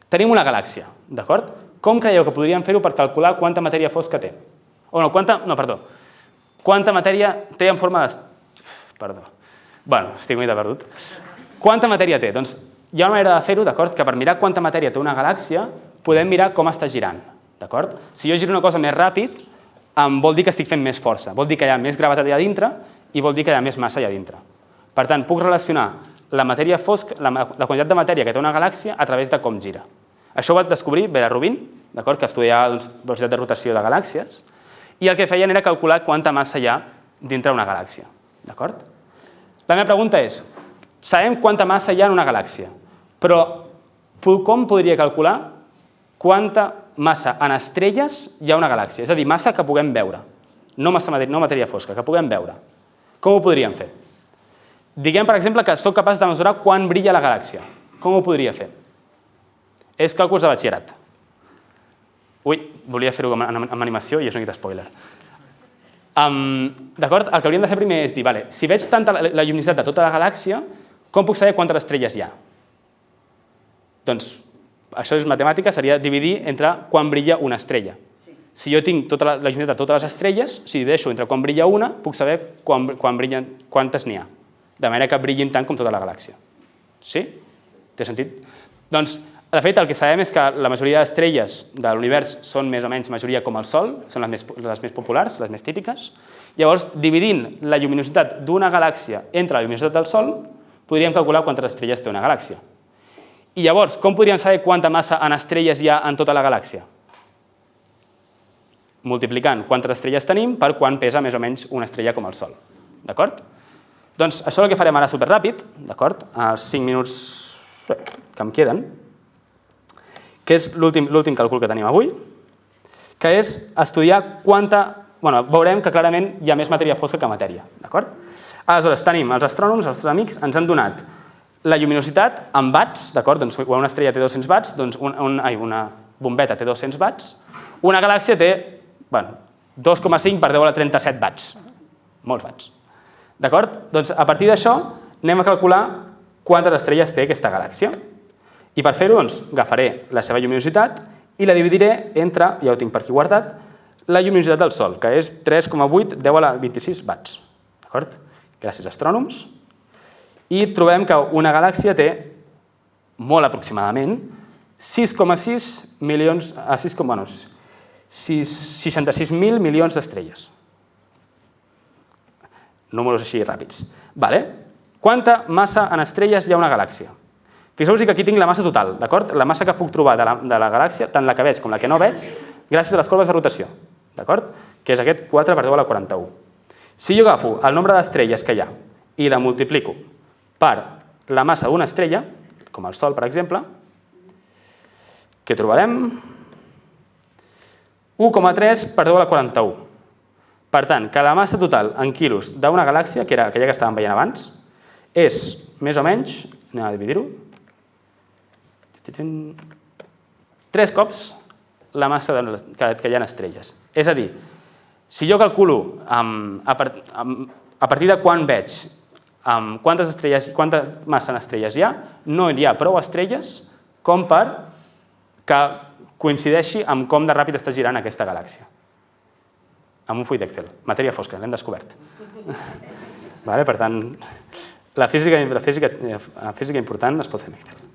Tenim una galàxia, d'acord? Com creieu que podríem fer-ho per calcular quanta matèria fosca té? Quanta matèria té en forma de... Perdó. Bueno, estic una mica perdut. Quanta matèria té? Doncs hi ha una manera de fer-ho, d'acord? Que per mirar quanta matèria té una galàxia podem mirar com està girant, d'acord? Si jo giro una cosa més ràpid, vol dir que estic fent més força, vol dir que hi ha més gravetat allà dintre i vol dir que hi ha més massa allà dintre. Per tant, puc relacionar la matèria fosca, la quantitat de matèria que té una galàxia a través de com gira. Això ho va descobrir Vera Rubin, d'acord? Que estudiava velocitat de rotació de galàxies, i el que feien era calcular quanta massa hi ha dintre una galàxia, d'acord? La meva pregunta és, sabem quanta massa hi ha en una galàxia, però com podria calcular quanta massa en estrelles hi ha una galàxia? És a dir, massa que puguem veure, no matèria fosca, que puguem veure. Com ho podríem fer? Diguem, per exemple, que soc capaç de mesurar quan brilla la galàxia. Com ho podria fer? És càlculs de batxillerat. Ui, volia fer-ho amb animació i és una mica spoiler. D'acord? El que hauríem de fer primer és dir, vale, si veig tanta la lluminositat de tota la galàxia, com puc saber quantes estrelles hi ha? Doncs això és matemàtica, seria dividir entre quan brilla una estrella. Si jo tinc tota la lluminositat de totes les estrelles, si divideixo entre quan brilla una, puc saber quantes n'hi ha, de manera que brillin tant com tota la galàxia. Sí? Té sentit? Doncs, de fet, el que sabem és que la majoria d'estrelles de l'univers són més o menys majoria com el Sol, són les més populars, les més típiques. Llavors, dividint la lluminositat d'una galàxia entre la lluminositat del Sol, podríem calcular quantes estrelles té una galàxia. I llavors, com podríem saber quanta massa en estrelles hi ha en tota la galàxia? Multiplicant quantes estrelles tenim per quant pesa més o menys una estrella com el Sol. D'acord? Doncs això és el que farem ara superràpid, d'acord? A 5 minuts que em queden, que és l'últim càlcul que tenim avui, que és estudiar quanta... Bueno, veurem que clarament hi ha més matèria fosca que matèria, d'acord? Aleshores, tenim els astrònoms, els nostres amics, ens han donat la lluminositat en watts, d'acord? Doncs quan una estrella té 200 watts, doncs una bombeta té 200 watts, una galàxia té 2,5 per 10 a la 37 watts. Molts watts. D'acord? Doncs a partir d'això anem a calcular quantes estrelles té aquesta galàxia. I per fer-ho, doncs, agafaré la seva lluminositat i la dividiré entre, ja ho tinc per aquí guardat, la lluminositat del Sol, que és 3,8 10 a la 26 watts. D'acord? Gràcies, astrònoms. I trobem que una galàxia té, molt aproximadament, 66.000 milions d'estrelles. Números així ràpids. Quanta massa en estrelles hi ha una galàxia? Fixeu-vos que aquí tinc la massa total, d'acord? La massa que puc trobar de la galàxia, tant la que veig com la que no veig, gràcies a les corbes de rotació, d'acord? Que és aquest 4 per 10 a la 41. Si jo agafo el nombre d'estrelles que hi ha i la multiplico per la massa d'una estrella, com el Sol, per exemple, què trobarem? 1,3 per 10 a la 41. Per tant, que la massa total en quilos d'una galàxia, que era aquella que estàvem veient abans, és més o menys, anem a dividir-ho, 3 cops la massa que hi ha estrelles. És a dir, si jo calculo a partir de quan veig quanta massa en estrelles hi ha, no hi ha prou estrelles com per que coincideixi amb com de ràpid està girant aquesta galàxia. Amb un full d'Excel. Matèria fosca, l'hem descobert. Per tant, la física important es pot fer en Excel.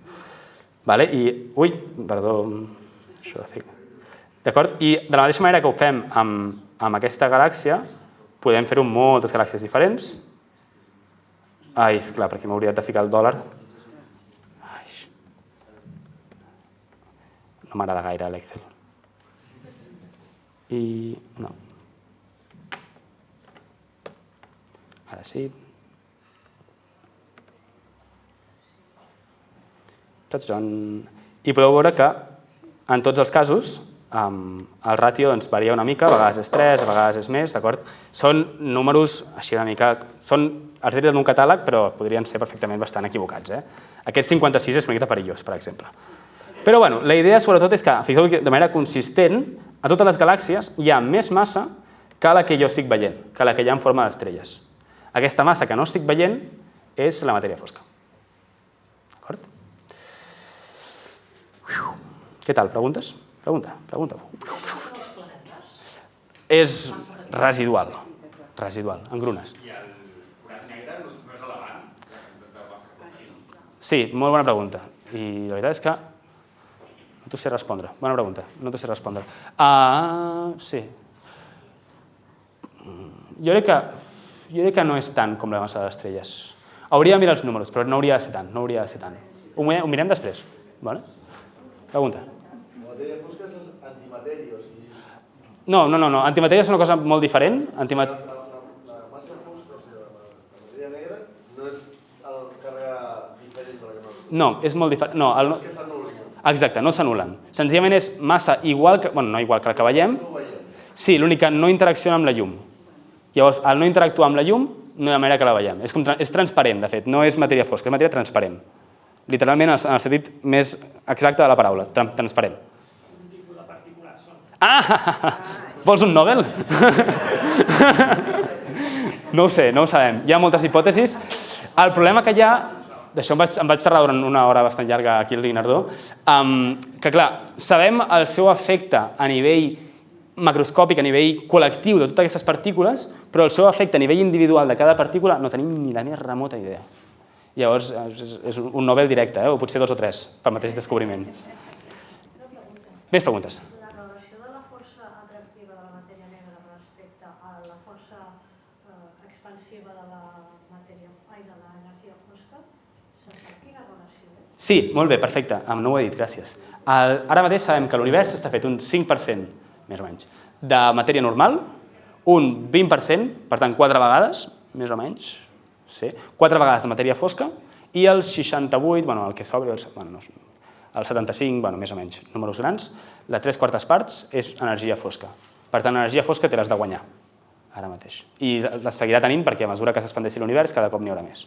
D'acord? I de la mateixa manera que ho fem amb aquesta galàxia, podem fer-ho amb moltes galàxies diferents. Ai, esclar, perquè m'hauria de ficar el dòlar. No m'agrada gaire l'Excel. I no. Ara sí. I podeu veure que en tots els casos el ràtio varia una mica, a vegades és 3, a vegades és més, d'acord? Són números així una mica... Són els dates d'un catàleg, però podrien ser perfectament bastant equivocats. Aquest 56 és una mica perillós, per exemple. Però la idea sobretot és que, fixeu que de manera consistent, a totes les galàxies hi ha més massa que la que jo estic veient, que la que hi ha en forma d'estrelles. Aquesta massa que no estic veient és la matèria fosca. D'acord? Què tal? Preguntes? Pregunta. És residual, en grunes. I el forat negre no és relevant? Sí, molt bona pregunta. I la veritat és que no t'ho sé respondre. Bona pregunta, no t'ho sé respondre. Sí. Jo crec que no és tant com la massa d'estrelles. Hauria de mirar els números, però no hauria de ser tant. Ho mirem després. Pregunta. La matèria fosca és antimatèria, o sigui... No. Antimatèria és una cosa molt diferent. La massa fosca, o sigui, la matèria negra, no és el càrrega diferent de la que no... No, és molt diferent. No és que s'anul·len. Exacte, no s'anul·len. Senzillament és massa igual que... no igual que la que veiem. Sí, l'únic que no interacciona amb la llum. Llavors, al no interactuar amb la llum, no hi ha manera que la veiem. És transparent, de fet, no és matèria fosca, és matèria transparent. Literalment, en el sentit més exacte de la paraula, transparent. Un tipus de partícules són. Vols un Nobel? No ho sé, no ho sabem. Hi ha moltes hipòtesis. El problema que hi ha, d'això em vaig xerrar durant una hora bastant llarga aquí al Guinardó, que clar, sabem el seu efecte a nivell macroscòpic, a nivell col·lectiu de totes aquestes partícules, però el seu efecte a nivell individual de cada partícula no tenim ni la més remota idea. Llavors, és un Nobel directe, o potser 2 o 3, pel mateix descobriment. Més preguntes? La relació de la força atractiva de la matèria negra respecte a la força expansiva de l'energia fosca, se sap quina relació és? Sí, molt bé, perfecte, no ho he dit, gràcies. Ara mateix sabem que l'univers està fet un 5%, més o menys, de matèria normal, un 20%, per tant 4 vegades, més o menys, 4 vegades de matèria fosca, i el 68, el que sobri, el 75, més o menys, números grans, la 3/4 parts és energia fosca. Per tant, l'energia fosca té les de guanyar, ara mateix. I les seguirà tenint perquè a mesura que s'expandeixi l'univers, cada cop n'hi haurà més.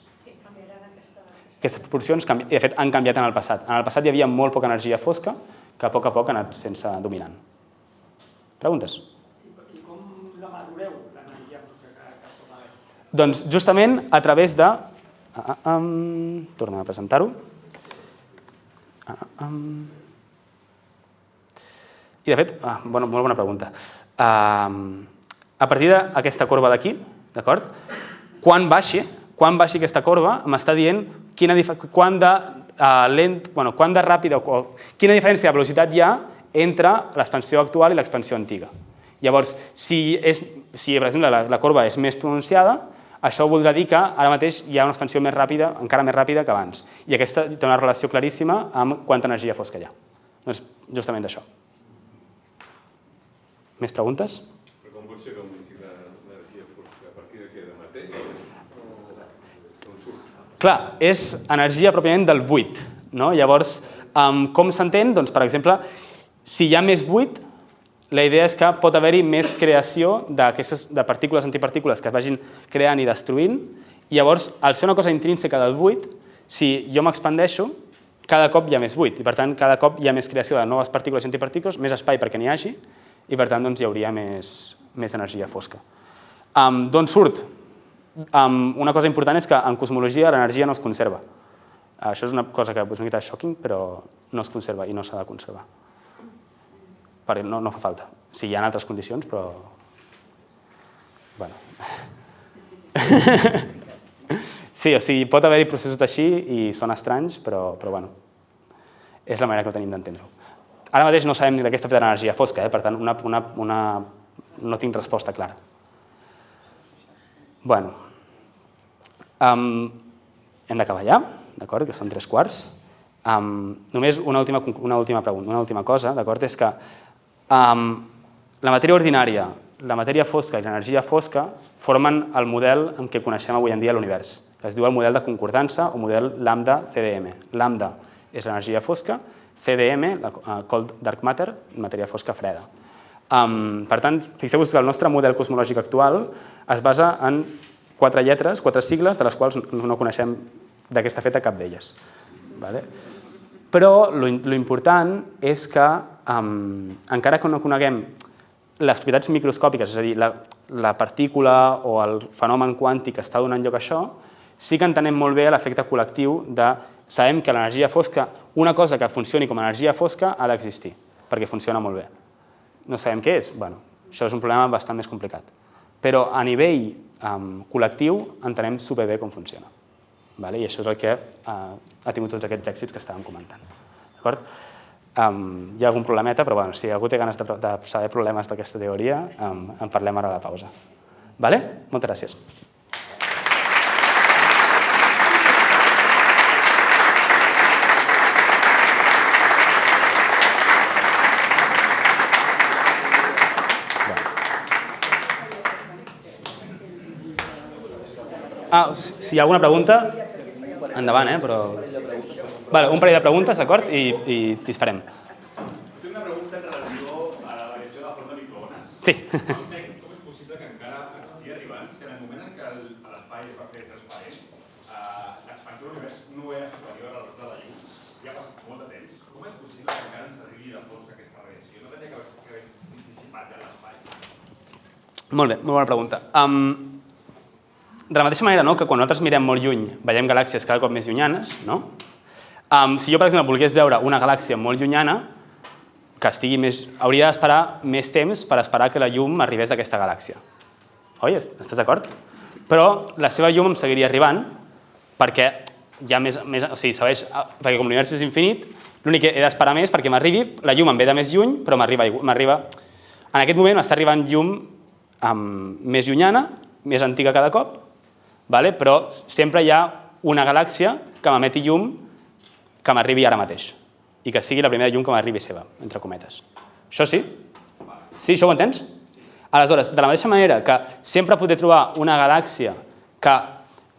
Aquestes proporcions, de fet, han canviat en el passat. En el passat hi havia molt poca energia fosca, que a poc ha anat sense dominant. Preguntes? I com la madureu, l'energia fosca que pot haver? Doncs justament a través de... Tornem a presentar-ho. I de fet, molt bona pregunta. A partir d'aquesta corba d'aquí, d'acord? Quan baixi aquesta corba, m'està dient quina diferència de velocitat hi ha entre l'expansió actual i l'expansió antiga. Llavors, si per exemple la corba és més pronunciada, això voldrà dir que ara mateix hi ha una expansió més ràpida, encara més ràpida que abans. I aquesta té una relació claríssima amb quanta energia fosca hi ha. Doncs justament d'això. Més preguntes? Però com pot ser que augmenti l'energia fosca? A partir de què? De matèria? On surt? Clar, és energia pròpiament del buit. Llavors, com s'entén? Doncs, per exemple, si hi ha més buit, la idea és que pot haver-hi més creació de partícules antipartícules que es vagin creant i destruint. I llavors, al ser una cosa intrínseca del buit, si jo m'expandeixo, cada cop hi ha més buit. I per tant, cada cop hi ha més creació de noves partícules i antipartícules, més espai perquè n'hi hagi, i per tant hi hauria més energia fosca. D'on surt? Una cosa important és que en cosmologia l'energia no es conserva. Això és una cosa que és una mica shocking, però no es conserva i no s'ha de conservar. Perquè no fa falta. Sí, hi ha altres condicions, però... Sí, o sigui, pot haver-hi processos així i són estranys, però és la manera que tenim d'entendre-ho. Ara mateix no sabem ni de què està feta l'energia fosca, per tant, no tinc resposta clara. Hem d'acabar ja, d'acord, que són 3/4. Només una última pregunta, una última cosa, d'acord, és que la matèria ordinària, la matèria fosca i l'energia fosca formen el model en què coneixem avui en dia l'univers, que es diu el model de concordança o model lambda-CDM. Lambda és l'energia fosca, CDM, cold dark matter, matèria fosca freda. Per tant, fixeu-vos que el nostre model cosmològic actual es basa en 4 lletres, 4 sigles, de les quals no coneixem de què està feta cap d'elles. Però l'important és que, encara que no coneguem les propietats microscòpiques, és a dir, la partícula o el fenomen quàntic que està donant lloc a això, sí que entenem molt bé l'efecte col·lectiu de sabem que l'energia fosca, una cosa que funcioni com a energia fosca ha d'existir, perquè funciona molt bé. No sabem què és? Això és un problema bastant més complicat. Però a nivell col·lectiu entenem superbé com funciona. I això és el que ha tingut tots aquests èxits que estàvem comentant. Hi ha algun problemeta, però si algú té ganes de saber problemes d'aquesta teoria, en parlem ara a la pausa. Moltes gràcies. Si hi ha alguna pregunta, endavant, però... Un parell de preguntes, d'acord? I disparem. Tinc una pregunta en relació a la variació de la forma de microones. Sí. Com és possible que encara ens estigui arribant, si en el moment en què l'espai es va fer transparent, l'expansió de l'univers no era superior a la velocitat de la llum, ja ha passat molt de temps, com és possible que encara ens arribi de fons aquesta radiació? No tenia que haver dissipat ja l'espai? Molt bé, molt bona pregunta. De la mateixa manera que quan nosaltres mirem molt lluny veiem galàxies cada cop més llunyanes, si jo, per exemple, volgués veure una galàxia molt llunyana, que estigui més... hauria d'esperar més temps per esperar que la llum arribés d'aquesta galàxia. Oi? Estàs d'acord? Però la seva llum em seguiria arribant perquè hi ha més... O sigui, perquè com l'univers és infinit, l'únic que he d'esperar més perquè m'arribi, la llum em ve de més lluny, però m'arriba... En aquest moment m'està arribant llum més llunyana, més antiga cada cop, però sempre hi ha una galàxia que m'emeti llum que m'arribi ara mateix i que sigui la primera llum que m'arribi seva, entre cometes. Això sí? Sí, això ho entens? Aleshores, de la mateixa manera que sempre podré trobar una galàxia que,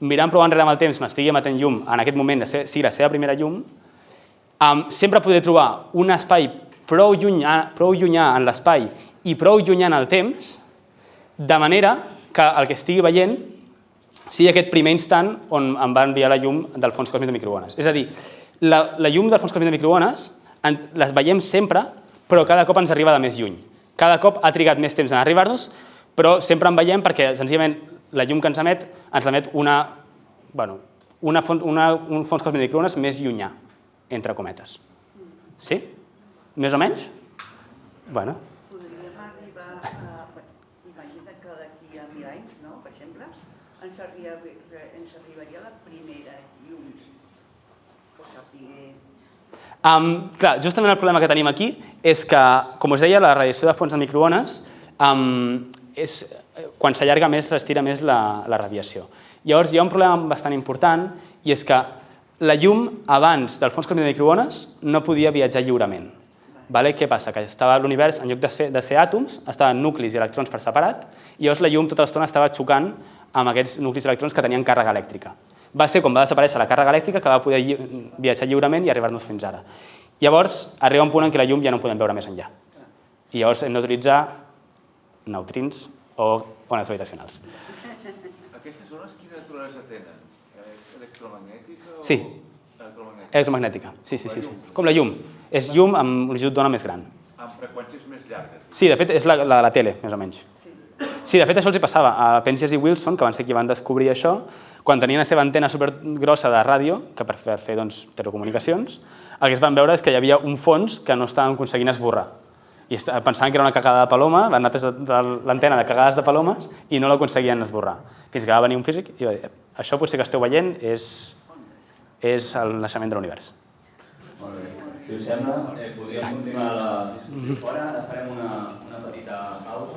mirant prou enrere amb el temps, m'estigui emetent llum en aquest moment, sigui la seva primera llum, sempre podré trobar un espai prou llunyà en l'espai i prou llunyà en el temps, de manera que el que estigui veient sigui aquest primer instant on em va enviar la llum del fons còsmic de microones. És a dir, la llum del fons còsmic de microones les veiem sempre, però cada cop ens arriba de més lluny. Cada cop ha trigat més temps en arribar-nos, però sempre en veiem perquè, senzillament, la llum que ens l'emet un fons còsmic de microones més llunyà, entre cometes. Sí? Més o menys? Bueno. Podríem arribar a... Imagina que d'aquí a 1000 anys, per exemple, ens arribaria la primera llum. Clar, justament el problema que tenim aquí és que, com us deia, la radiació de fonts de microones, quan s'allarga més, s'estira més la radiació. Llavors, hi ha un problema bastant important i és que la llum abans del fons còsmic de microones no podia viatjar lliurement. Què passa? Que estava l'univers, en lloc de ser àtoms, estaven nuclis i electrons per separat i llavors la llum tota l'estona estava xocant amb aquests nuclis i electrons que tenien càrrega elèctrica. Va ser quan va desaparèixer la càrrega elèctrica que va poder viatjar lliurement i arribar-nos fins ara. Llavors, arriba un punt en què la llum ja no podem veure més enllà. I llavors hem d'utilitzar neutrins o ones gravitacionals. Aquestes ones quina naturalesa tenen? Electromagnètica o...? Sí, electromagnètica. Sí. Com la llum. És llum amb longitud d'ona més gran. Amb freqüències més llargues. Sí, de fet, és la de la tele, més o menys. Sí, de fet, això els hi passava a Penzias i Wilson, que van ser qui van descobrir això, quan tenien la seva antena supergrossa de ràdio, que per fer telecomunicacions, el que es van veure és que hi havia un fons que no estaven aconseguint esborrar. I pensaven que era una cagada de paloma, van anar de l'antena de cagades de palomes i no l'aconseguien esborrar. Fins que va venir un físic i va dir, això potser que esteu veient és el naixement de l'univers. Molt bé. Si us sembla, podríem continuar la discussió fora. Ara farem una petita pausa.